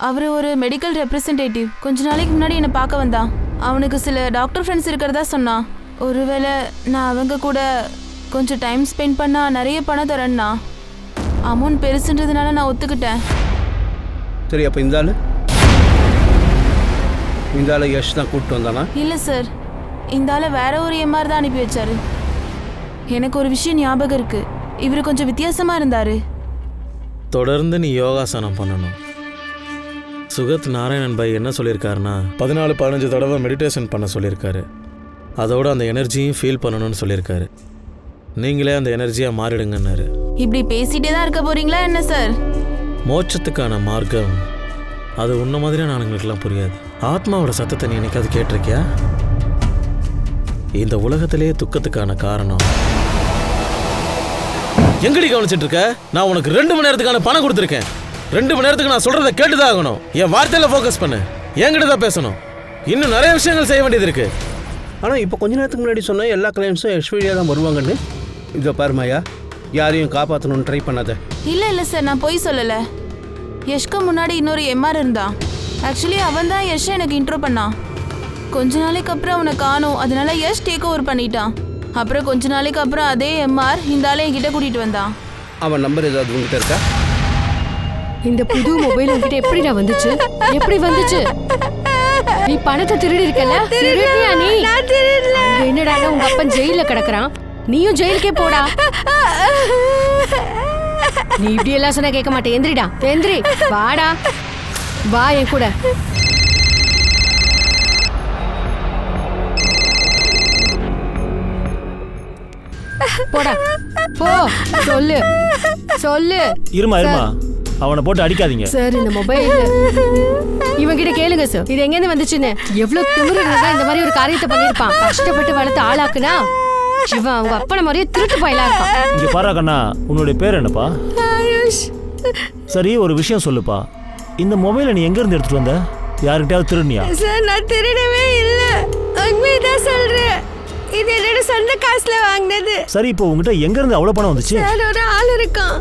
அவர் ஒரு மெடிக்கல் ரெப்ரசன்டேட்டிவ். கொஞ்ச நாளைக்கு முன்னாடி என்னை பார்க்க வந்தான். அவனுக்கு சில டாக்டர் ஃப்ரெண்ட்ஸ் இருக்கிறதா சொன்னான். ஒருவேளை நான் அவங்க கூட கொஞ்சம் டைம் ஸ்பெண்ட் பண்ணால் நிறைய பணம் தரேன்னா. அமௌண்ட் பெருசுன்றதுனால நான் ஒத்துக்கிட்டேன். சரி, அப்போ இந்த ஆள் யஷ் தான் கூப்பிட்டு வந்தானா? இல்லை சார், இந்த ஆளை வேற ஒரு எம்ஆர் தான் அனுப்பி வச்சாரு. எனக்கு ஒரு விஷயம் ஞாபகம் இருக்கு. இவர் கொஞ்சம் வித்தியாசமா இருந்தாரு. தொடர்ந்து நீ யோகாசனம் பண்ணணும். சுகத் நாராயணன் பாய் என்ன சொல்லியிருக்காருன்னா 14-15 தடவை மெடிடேஷன் பண்ண சொல்லியிருக்காரு. அதோட அந்த எனர்ஜியும் ஃபீல் பண்ணணும்னு சொல்லியிருக்காரு. நீங்களே அந்த எனர்ஜியாக மாறிடுங்கன்னாரு. இப்படி பேசிட்டே தான் இருக்க போறீங்களா என்ன சார்? மோட்சத்துக்கான மார்க்கம் அது உன்ன மாதிரியான ஆளுங்களுக்கெல்லாம் புரியாது. ஆத்மாவோட சத்தத்தை நீ என்னைக்காவது கேட்டிருக்கியா? இந்த உலகத்திலேயே துக்கத்துக்கான காரணம் எங்கடி கவனிச்சிட்டு இருக்க? நான் உனக்கு 2 மணி நேரத்துக்கான பணம் கொடுத்துருக்கேன். 2 மணி நேரத்துக்கு நான் சொல்றதை கேட்டுதான் ஆகணும். என் வார்த்தையில ஃபோக்கஸ் பண்ணு. என்கிட்ட தான் பேசணும். இன்னும் நிறைய விஷயங்கள் செய்ய வேண்டியது இருக்கு. ஆனால் இப்போ கொஞ்ச நேரத்துக்கு முன்னாடி சொன்ன எல்லா கிளைண்ட்ஸும் யஷ் வழியாக தான் வருவாங்கன்னு. இதை பாருமாயா, யாரையும் காப்பாற்றணும்னு ட்ரை பண்ணாத. இல்லை சார், நான் பொய் சொல்லலை. யஷ்க்கு முன்னாடி இன்னொரு எம்ஆர் இருந்தான். ஆக்சுவலி அவன் தான் யஷ் எனக்கு இன்ட்ரோ பண்ணான். கொஞ்ச நாளைக்கு அப்புறம் அவனை காணும். அதனால யஷ் டேக் ஓவர் பண்ணிட்டான். அப்புறம் கொஞ்ச நாளைக்கு அப்புறம் அதே எம்ஆர் இந்த ஆளை என்கிட்ட கூட்டிட்டு வந்தான். அவன் நம்பர் ஏதாவது உங்ககிட்ட இருக்கா? இந்த புது மொபைல் உங்ககிட்ட எப்படிடா வந்துச்சு? எப்படி வந்துச்சு? நீ பணத்தை திருடி இருக்கல? திருடியா நீ? என்னடா உங்க அப்பன் ஜெயில கிடக்குறான், நீயும் ஜெயிலுக்கே போடா. நீ இப்படி எல்லாம் சொன்னா கேட்க மாட்டேன். எந்திரிடா, எந்திரி, வாடா, வா என் கூட. போடா, போ. சொல்லு சொல்லு. இருமா அவனை போட்டு அடிக்காதீங்க சார். இந்த மொபைல் இவங்கிட்ட கேளுங்க சார், இது எங்கேருந்து வந்துச்சுன்னு. எவ்வளவு திமிரு இருந்தா இந்த மாதிரி ஒரு காரியத்தை பண்ணிருப்பான். கஷ்டப்பட்டு வளர்த்து ஆளாக்குனா இவன் அவங்க அப்பன மாதிரியே திருட்டு பயலா இருப்பான். இங்க பாரா கண்ணா, உன்னுடைய பேர் என்னப்பா? சரி, ஒரு விஷயம் சொல்லுப்பா. இந்த மொபைலை நீ எங்க இருந்து எடுத்துட்டு வந்த? யாருக்கிட்டயாவது திருடினியா? சார், நான் திருடவே இல்ல, உண்மைதான் சொல்றேன். இது என்னோட சொந்த காசுல வாங்கினது. சரி, இப்போ உங்ககிட்ட எங்க இருந்து அவ்வளவு பணம் வந்துச்சு? சார், ஒரு ஆள் இருக்கான்.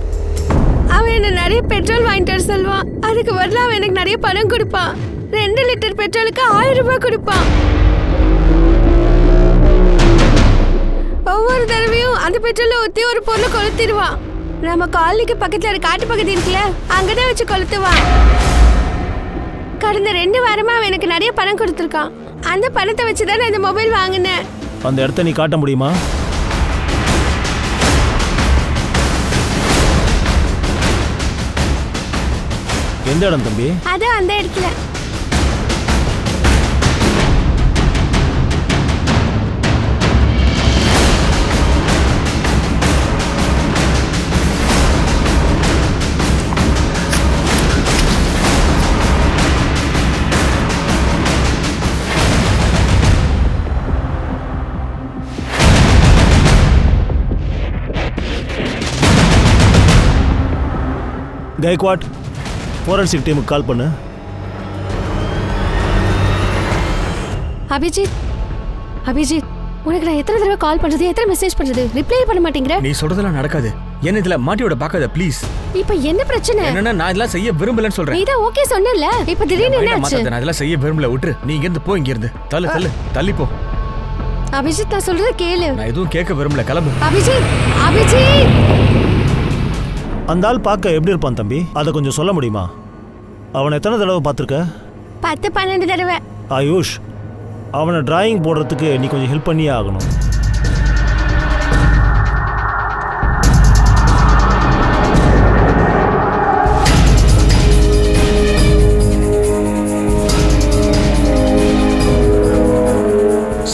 அவன் என்ன நிறைய பெட்ரோல் வாங்கிட்டு வர சொல்லுவான். அதுக்கு பதிலா அவன் எனக்கு நிறைய பணம் கொடுப்பான். 2 லிட்டர் பெட்ரோலுக்கு 1000 ரூபாய் கொடுப்பான். ஒவ்வொரு தடவையும் அந்த பெட்ரோலை ஊற்றி ஒரு பொருளை கொளுத்திடுவான். நம்ம காலனிக்கு பக்கத்துல ஒரு காட்டு பகுதி இருக்குல்ல, அங்கதான் வச்சு கொளுத்துவான். கடந்த 2 வாரமா அவன் எனக்கு நிறைய பணம் கொடுத்துருக்கான். அந்த பணத்தை வச்சுதான் நான் இந்த மொபைல் வாங்கினேன். அந்த இடத்த நீ காட்ட முடியுமா? எந்த இடம் தம்பி? அது அந்த இடத்துல. கைக்வாட், ஃபோரன்சிக் டீமுக்கு கால் பண்ணு. அபிஜித், அபிஜித், உனக்கு நான் எத்தனை தடவை கால் பண்றது, எத்தனை மெசேஜ் பண்றது, ரிப்ளை பண்ண மாட்டேங்கிற. நீ சொல்றதெல்லாம் நடக்காது. என்ன இதுல மாட்டியோட பார்க்காத ப்ளீஸ். இப்போ என்ன பிரச்சனை? என்னன்னா நான் இதெல்லாம் செய்ய விரும்பலன்னு சொல்றேன். நீ தான் ஓகே சொன்னல, இப்போ திடீர்னு என்ன ஆச்சு? நான் இதெல்லாம் செய்ய விரும்பல, விட்டுரு. நீ இங்க இருந்து போ, இங்க இருந்து தள்ளி போ. அபிஜித், நான் சொல்றத கேளு. நான் எதுவும் கேட்க விரும்பல, கிளம்பு. அபிஜித், அபிஜித். அந்த ஆள் பார்க்க எப்படி இருப்பான் தம்பி? அதை கொஞ்சம் சொல்ல முடியுமா? அவனை எத்தனை தடவை பார்த்துருக்க? 10-12 தடவை. ஆயுஷ், அவனை டிராயிங் போடுறதுக்கு நீ கொஞ்சம் ஹெல்ப் பண்ணியே ஆகணும்.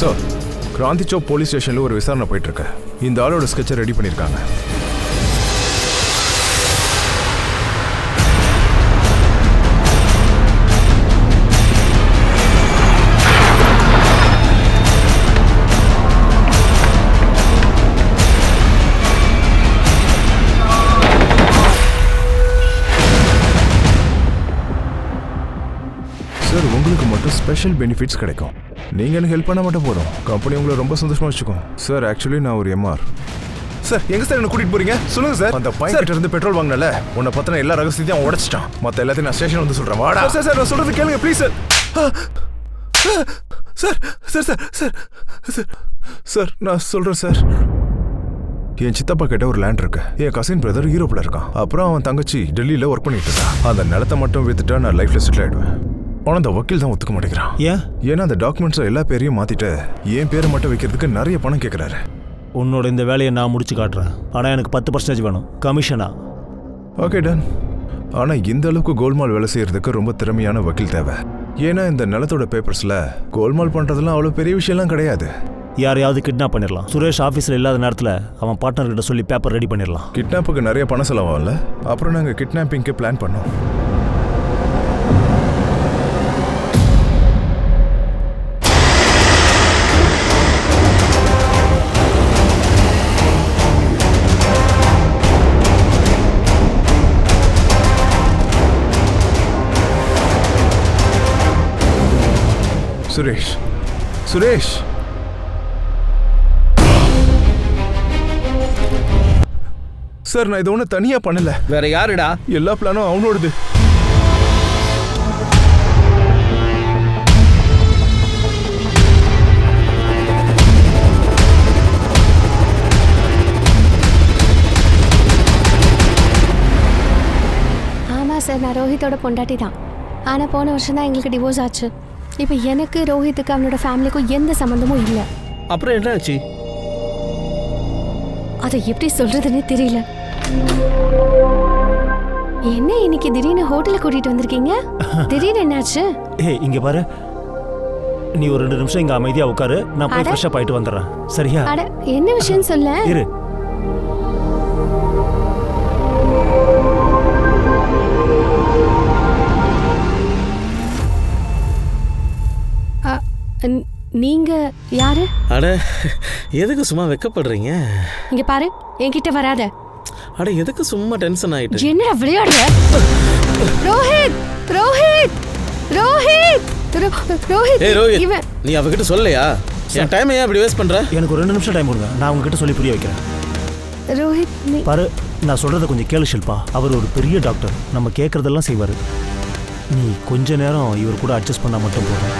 சார், கிராந்தி சௌக் போலீஸ் ஸ்டேஷனில் ஒரு விசாரணை போயிட்டு இருக்கு. இந்த ஆளோட ஸ்கெட்சை ரெடி பண்ணியிருக்காங்க. சார், உங்களுக்கு மட்டும் ஸ்பெஷல் பெனிஃபிட்ஸ் கிடைக்கும். நீங்கள் எனக்கு ஹெல்ப் பண்ண மட்டும் போதும். கம்பெனி உங்களை ரொம்ப சந்தோஷமா வச்சுக்கும். சார், ஆக்சுவலி நான் ஒரு எம்ஆர். சார், எங்க சார் என்ன கூட்டிட்டு போறீங்க? சொல்லுங்க சார். அந்த பையன் கிட்ட இருந்து பெட்ரோல் வாங்கினல, உன்னை பத்தின எல்லா ரகசியத்தையும் அவன் உடைச்சிட்டான். மற்ற எல்லாத்தையும் நான் ஸ்டேஷன் வந்து சொல்றேன். வாடா. சார் சார், நான் சொல்றது கேளுங்க please sir. Sir sir sir sir sir sir நான் சொல்றேன் சார். என் சித்தப்பா கிட்ட ஒரு லேண்ட் இருக்கு. என் கசின் பிரதர் யூரோப்ல இருக்கான். அப்புறம் அவன் தங்கச்சி டெல்லியில ஒர்க் பண்ணிட்டு இருக்கான். அந்த நிலத்தை மட்டும் வித்துட்டா நான் லைஃப்ல செட்டில் ஆயிடுவேன். ஆனால் அந்த வக்கீல் தான் ஒத்துக்க மாட்டேங்கிறான். ஏன்னா அந்த டாக்குமெண்ட்ஸை எல்லா பேரையும் மாத்திட்டு என் பேரை மட்டும் வைக்கிறதுக்கு நிறைய பணம் கேட்குறாரு. உன்னோட இந்த வேலையை நான் முடிச்சு காட்டுறேன். ஆனால் எனக்கு 10% வேணும், கமிஷனா. Okay done. ஆனால் இந்த அளவுக்கு கோல்மால் வேலை செய்யறதுக்கு ரொம்ப திறமையான வக்கீல் தேவை. ஏன்னா இந்த நிலத்தோட பேப்பர்ஸில் கோல்மால் பண்ணுறதுலாம் அவ்வளோ பெரிய விஷயம்லாம் கிடையாது. யாரையாவது கிட்னாப் பண்ணிடலாம். சுரேஷ் ஆஃபீஸில் இல்லாத நேரத்தில் அவன் பார்ட்னர்கிட்ட சொல்லி பேப்பர் ரெடி பண்ணிடலாம். கிட்னாப்புக்கு நிறைய பணம் செலவாகல. அப்புறம் நாங்கள் கிட்னாப்பிங்க்கு பிளான் பண்ணோம். சுரேஷ், சுரேஷ், சார், நான் இதை ஒன்றும் தனியா பண்ணல. வேற யாருடா? எல்லா பிளானும் அவனோடது. ஆமா சார், நான் ரோஹித்தோட பொண்டாட்டி தான். ஆனா போன வருஷம் தான் எங்களுக்கு டிவோர்ஸ் ஆச்சு. இப்போ எனக்கு ரோஹித்துக்கு அவனோட ஃபேமிலிக்கும் எந்த சம்மந்தமும் இல்லை. அப்புறம் என்ன ஆச்சு? அதை எப்படி சொல்றதுன்னு தெரியல. என்ன இன்னைக்கு திடீர்னு ஹோட்டலுக்கு கூட்டிட்டு வந்திருக்கீங்க? திடீர்னு என்னாச்சு? இங்க பாரு, நீ ஒரு 2 நிமிஷம் இங்க அமைதியா உட்காரு. நான் போய் ஃப்ரெஷ் அப் ஆயிட்டு வந்துடுறேன். சரியா? அட, என்ன விஷயம் சொல்ல? இரு. நீங்க யாரு? அட, எதுக்கு சும்மா வெக்கப்படுறீங்க? இங்க பாரு, என்கிட்ட வராத. அட, எதுக்கு சும்மா டென்ஷன் ஆயிட்டு? என்னடா விளையாடுற? ரோஹித், ரோஹித், ரோஹித், ரோஹித். ஏய் ரோஹித், நீ அவகிட்ட சொல்லலையா? என் டைம் ஏன் இப்படி வேஸ்ட் பண்ற? எனக்கு ஒரு 2 நிமிஷம் டைம் கொடுங்க, நான் உங்ககிட்ட சொல்லி புரிய வைக்கிறேன். ரோஹித், பாரு, நான் சொல்றத கொஞ்சம் கேளு ஷில்பா. அவர் ஒரு பெரிய டாக்டர், நம்ம கேட்கறதெல்லாம் செய்வாரு. நீ கொஞ்ச நேரம் இவர் கூட அட்ஜஸ்ட் பண்ணா மட்டும் போதும்.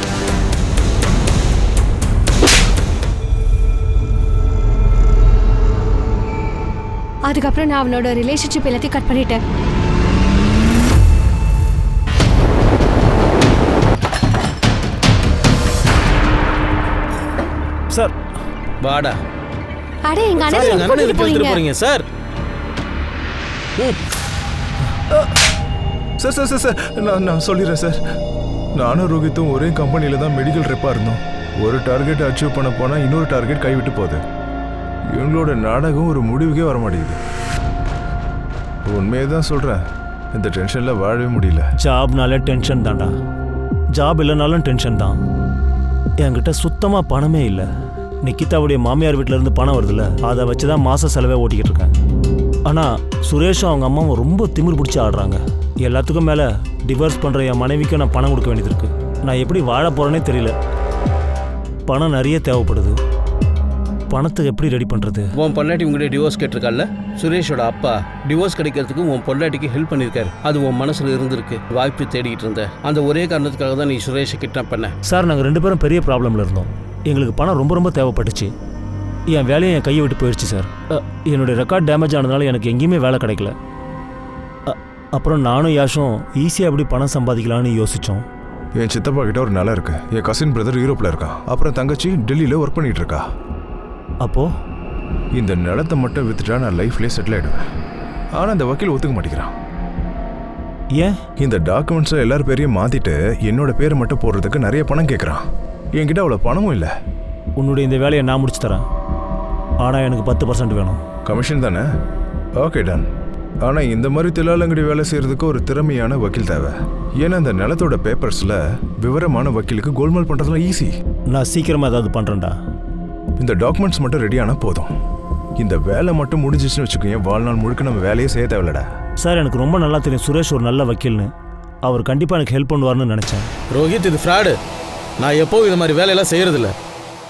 அதுக்கப்புறம் நான் அவனோட ரிலேஷன்ஷிப் எல்லாத்தையும் கட் பண்ணிட்டேன். சார், வாடா. அட, எங்க அண்ணனை கூட்டிட்டு போறீங்க sir. Sir sir sir sir நான் சொல்லிடுறேன் சார். நானும் ரோஹித்தும் ஒரே கம்பெனியில் தான் மெடிக்கல் ரெப்பாக இருந்தோம். ஒரு டார்கெட் அச்சீவ் பண்ண போனால் இன்னொரு டார்கெட் கைவிட்டு போகுது. இவங்களோட நாடகம் ஒரு முடிவுக்கே வர மாட்டேங்குது. உண்மையை தான் சொல்கிறேன், இந்த டென்ஷனில் வாழவே முடியல. ஜாப்னாலே டென்ஷன் தான்டா. ஜாப் இல்லைனாலும் டென்ஷன் தான். என்கிட்ட சுத்தமாக பணமே இல்லை. நிக்கிதாவுடைய மாமியார் வீட்டிலேருந்து பணம் வருதுல்ல, அதை வச்சு தான் மாத செலவே ஓட்டிக்கிட்டு இருக்கேன். ஆனால் சுரேஷும் அவங்க அம்மாவும் ரொம்ப திமிர் பிடிச்சி ஆடுறாங்க. எல்லாத்துக்கும் மேலே டிவோர்ஸ் பண்ணுற என் மனைவிக்கும் நான் பணம் கொடுக்க வேண்டியது இருக்குது. நான் எப்படி வாழ போகிறேனே தெரியல. பணம் நிறைய தேவைப்படுது. பணத்துக்கு எப்படி ரெடி பண்ணுறது? உன் பொண்டாட்டி உங்கள்கிட்ட டிவோர்ஸ் கேட்டிருக்கால. சுரேஷோட அப்பா டிவோர்ஸ் கிடைக்கிறதுக்கு உன் பொண்டாட்டிக்கு ஹெல்ப் பண்ணியிருக்காரு. அது உன் மனசில் இருந்திருக்கு. வாய்ப்பு தேடிக்கிட்டு இருந்த அந்த ஒரே காரணத்துக்காக தான் நீ சுரேஷை கிட்னாப் பண்ண. சார், நாங்கள் 2 பேரும் பெரிய ப்ராப்ளமில் இருந்தோம். எங்களுக்கு பணம் ரொம்ப ரொம்ப தேவைப்பட்டுச்சு. என் வேலையை என் கையை விட்டு போயிடுச்சு சார். என்னுடைய ரெக்கார்ட் டேமேஜ் ஆனதுனால எனக்கு எங்கேயுமே வேலை கிடைக்கல. அப்புறம் நானும் யாஷும் ஈஸியாக எப்படி பணம் சம்பாதிக்கலான்னு யோசித்தோம். என் சித்தப்பா கிட்ட ஒரு நிலம் இருக்கு. என் கசின் பிரதர் யூரோப்பில் இருக்கான். அப்புறம் தங்கச்சி டெல்லியில் ஒர்க் பண்ணிட்டு இருக்கா. அப்போது இந்த நிலத்தை மட்டும் வித்துட்டா நான் லைஃப்லேயே செட்டில் ஆகிடுவேன். ஆனால் இந்த வக்கீல் ஒத்துக்க மாட்டேங்கிறான். ஏன்? இந்த டாக்குமெண்ட்ஸை எல்லார் பேரையும் மாற்றிட்டு என்னோட பேரை மட்டும் போடுறதுக்கு நிறைய பணம் கேட்குறான். என்கிட்ட அவ்வளோ பணமும் இல்லை. உன்னுடைய இந்த வேலையை நான் முடிச்சு தரேன். ஆனால் எனக்கு 10% வேணும். கமிஷன் தானே? Okay done. ஆனால் இந்த மாதிரி தில்லாலங்கடி வேலை செய்கிறதுக்கு ஒரு திறமையான வக்கீல் தேவை. ஏன்னா இந்த நிலத்தோட பேப்பர்ஸில் விவரமான வக்கீலுக்கு கோல்மால் பண்ணுறதுலாம் ஈஸி. நான் சீக்கிரமாக ஏதாவது பண்ணுறேன்டா. இந்த டாக்குமெண்ட்ஸ் மட்டும் ரெடியானால் போதும். இந்த வேலை மட்டும் முடிஞ்சிச்சுன்னு வச்சுக்கோங்க, வாழ்நாள் முழுக்க நம்ம வேலையே செய்ய தேவையில்லடா. சார், எனக்கு ரொம்ப நல்லா தெரியும் சுரேஷ் ஒரு நல்ல வக்கீல்னு. அவர் கண்டிப்பாக எனக்கு ஹெல்ப் பண்ணுவார்னு நினச்சேன். ரோஹித், இது ஃப்ராடு. நான் எப்போவும் இது மாதிரி வேலையெல்லாம் செய்யறதில்ல.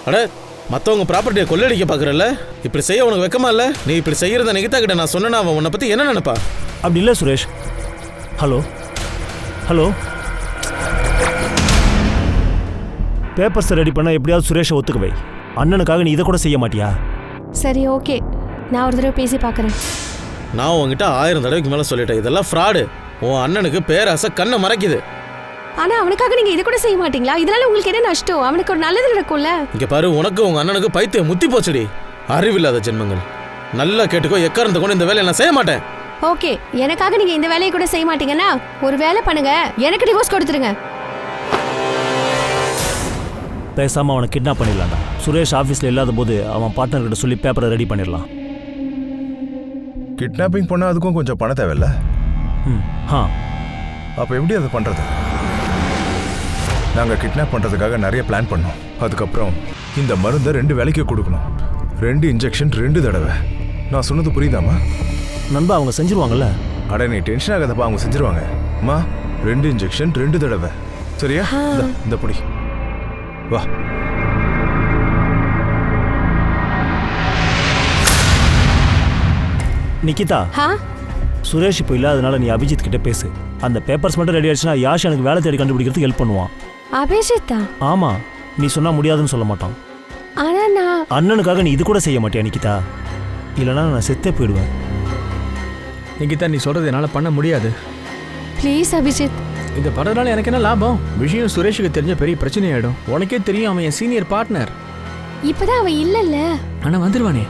அட, மற்றவங்க ப்ராப்பர்ட்டியை கொள்ளடிக்க பார்க்குறல்ல, இப்படி செய்ய உனக்கு வெக்கமா இல்லை? நீ இப்படி செய்யறத நிகிதா கிட்ட நான் சொன்னேன்னா அவன் உன்னை பற்றி என்ன நினைப்பா? அப்படி இல்லை சுரேஷ். ஹலோ ஹலோ, பேப்பர்ஸை ரெடி பண்ணால் எப்படியாவது சுரேஷை ஒத்துக்கவை. அண்ணனுக்காக நீ இதை கூட செய்ய மாட்டியா? சரி, ஓகே, நான் ஒரு தடவை பேசி பார்க்குறேன். நான் உங்ககிட்ட 1000 தடவைக்கு மேலே சொல்லிட்டேன், இதெல்லாம் ஃப்ராடு. உன் அண்ணனுக்கு பேராசை கண்ணை மறைக்குது. ஆனா அவனுக்காக நீங்க இது கூட செய்ய மாட்டீங்களா? இதனால உங்களுக்கு என்ன நஷ்டம்? அவனுக்கு ஒரு நல்லது நடக்கும்ல. இங்க பாரு, உனக்கு உங்க அண்ணனுக்கு பைத்தியம் முத்தி போச்சுடி. அறிவில்லாத ஜென்மங்கள். நல்லா கேட்டுக்கோ, எக்காரணத்தை கொண்டு இந்த வேலையை நான் செய்ய மாட்டேன். ஓகே, எனக்காக நீங்க இந்த வேலையை கூட செய்ய மாட்டீங்கன்னா ஒரு வேலை பண்ணுங்க, எனக்கு டிவோர்ஸ் கொடுத்துருங்க. பேசாமல் அவனை கிட்னாப் பண்ணிடலாம்டா. சுரேஷ் ஆஃபீஸில் இல்லாத போது அவன் பார்ட்னர்கிட்ட சொல்லி பேப்பரை ரெடி பண்ணிடலாம். கிட்னாப்பிங் பண்ணால் அதுக்கும் கொஞ்சம் பணம் தேவையில்ல? அப்போ எப்படி அதை பண்ணுறது? நாங்கள் கிட்னாப் பண்ணுறதுக்காக நிறைய பிளான் பண்ணோம். அதுக்கப்புறம் இந்த மருந்தை 2 வேலைக்கு கொடுக்கணும். 2 இன்ஜெக்ஷன் 2 தடவை. நான் சொன்னது புரியுதாம்மா? நண்பா, அவங்க செஞ்சிருவாங்கல்ல? அட, நீ டென்ஷன் ஆகாதப்பா, அவங்க செஞ்சிருவாங்க. அம்மா, 2 இன்ஜெக்ஷன் 2 தடவை. சரியா? இந்த பொடி வா. நிக்கிதா, சுரேஷ் இப்போ இல்லாதனால நீ அபிஜித் கிட்ட பேசு. அந்த பேப்பர்ஸ் மட்டும் ரெடி ஆயிடுச்சுன்னா யாஷ் எனக்கு வேலை தேடி கண்டுபிடிக்கிறதுக்கு ஹெல்ப் பண்ணுவான். அபிஜித்தா? ஆமா, நீ சொன்னா முடியாதுன்னு சொல்ல மாட்டான். ஆனா நான் அண்ணனுக்காக நீ இது கூட செய்ய மாட்டியா நிக்கிதா? இல்லைனா நான் செத்தே போயிடுவேன். நிகிதா, நீ சொல்றது என்னால பண்ண முடியாது. ப்ளீஸ் அபிஜித். இந்த படத்தால எனக்கு என்ன லாபம்? விஷயம் சுரேஷுக்கு தெரிஞ்ச பெரிய பிரச்சனை ஆயிடும். உனக்கே தெரியும், அவன் என் சீனியர் பார்ட்னர். இப்பதான் அவன் இல்லல்ல. ஆனா வந்துருவானே.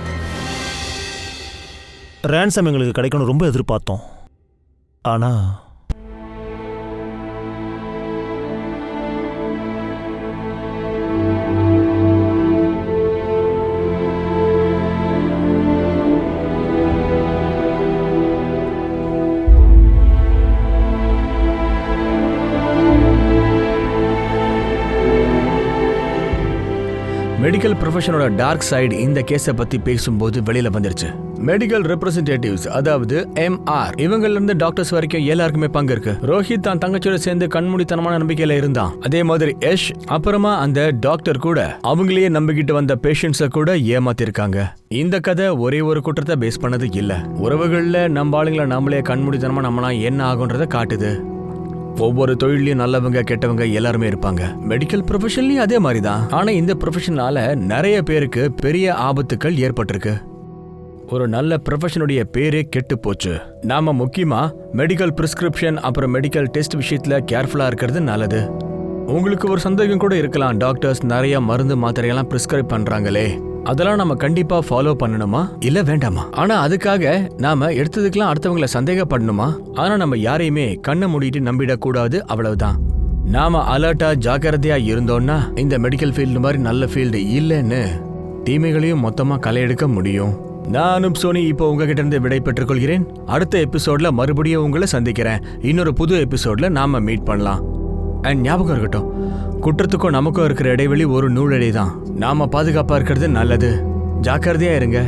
ரேன்சம் எங்களுக்கு கிடைக்கணும் ரொம்ப எதிர்பார்த்தோம். ஆனா மெடிக்கல் ப்ரொஃபஷனோட டார்க் சைடு இந்த கேஸை பத்தி பேசும்போது வெளியில வந்துருச்சு. மெடிக்கல் ரெப்ரசன்டேட்டிவ்ஸ், அதாவது MR, இவங்கல இருந்து டாக்டர்ஸ் வரைக்கும் எல்லாருக்குமே பங்கு இருக்கு. ரோஹித் தான் தங்கச்சியோட சேர்ந்து கண்மூடித்தனமான நம்பிக்கையில இருந்தான். அதே மாதிரி யஷ், அப்புறமா அந்த டாக்டர் கூட அவங்களையே நம்பிக்கிட்டு வந்த பேஷண்ட்ஸை கூட ஏமாத்திருக்காங்க. இந்த கதை ஒரே ஒரு குற்றத்தை பேஸ் பண்ணது இல்ல. உறவுகள்ல நம்ம ஆளுங்களை நம்மளே கண்மூடித்தனமா நம்மனா என்ன ஆகுன்றத காட்டுது. ஒவ்வொரு தொழிலையும் நல்லவங்க கெட்டவங்க எல்லாருமே இருப்பாங்க. மெடிக்கல் ப்ரொஃபஷன்லயும் அதே மாதிரிதான். ஆனா இந்த ப்ரொஃபஷனால நிறைய பேருக்கு பெரிய ஆபத்துக்கள் ஏற்பட்டிருக்கு. ஒரு நல்ல ப்ரொஃபஷனுடைய பேரே கெட்டு போச்சு. நாம முக்கியமா மெடிக்கல் பிரிஸ்கிரிப்ஷன் அப்புறம் மெடிக்கல் டெஸ்ட் விஷயத்துல கேர்ஃபுல்லா இருக்கிறது நல்லது. உங்களுக்கு ஒரு சந்தேகம் கூட இருக்கலாம், டாக்டர்ஸ் நிறைய மருந்து மாத்திரையெல்லாம் பிரிஸ்கிரைப் பண்றாங்களே, அதெல்லாம் நம்ம கண்டிப்பா ஃபாலோ பண்ணணுமா இல்ல வேண்டாமா? ஆனா அதுக்காக நாம எடுத்ததுக்கெல்லாம் அடுத்தவங்களை சந்தேகப்படணுமா? ஆனா நம்ம யாரையுமே கண்ணை மூடிட்டு நம்பிடக்கூடாது, அவ்வளவுதான். நாம அலர்ட்டா ஜாக்கிரதையா இருந்தோம்னா இந்த மெடிக்கல் ஃபீல்டு மாதிரி நல்ல ஃபீல்டு இல்லைன்னு தீமைகளையும் மொத்தமா களையெடுக்க முடியும். நானும் சோனி இப்போ உங்ககிட்ட இருந்து விடை பெற்றுக் கொள்கிறேன். அடுத்த எபிசோட்ல மறுபடியும் உங்களை சந்திக்கிறேன். இன்னொரு புது எபிசோட்ல நாம மீட் பண்ணலாம். அண்ட் ஞாபகம் இருக்கட்டும், குற்றத்துக்கும் நமக்கும் இருக்கிற இடைவெளி ஒரு நூலடி தான். நாம பாதுகாப்பா இருக்கிறது நல்லது. ஜாக்கிரதையா இருங்க,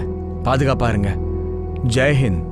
பாதுகாப்பா இருங்க. ஜெய் ஹிந்த்.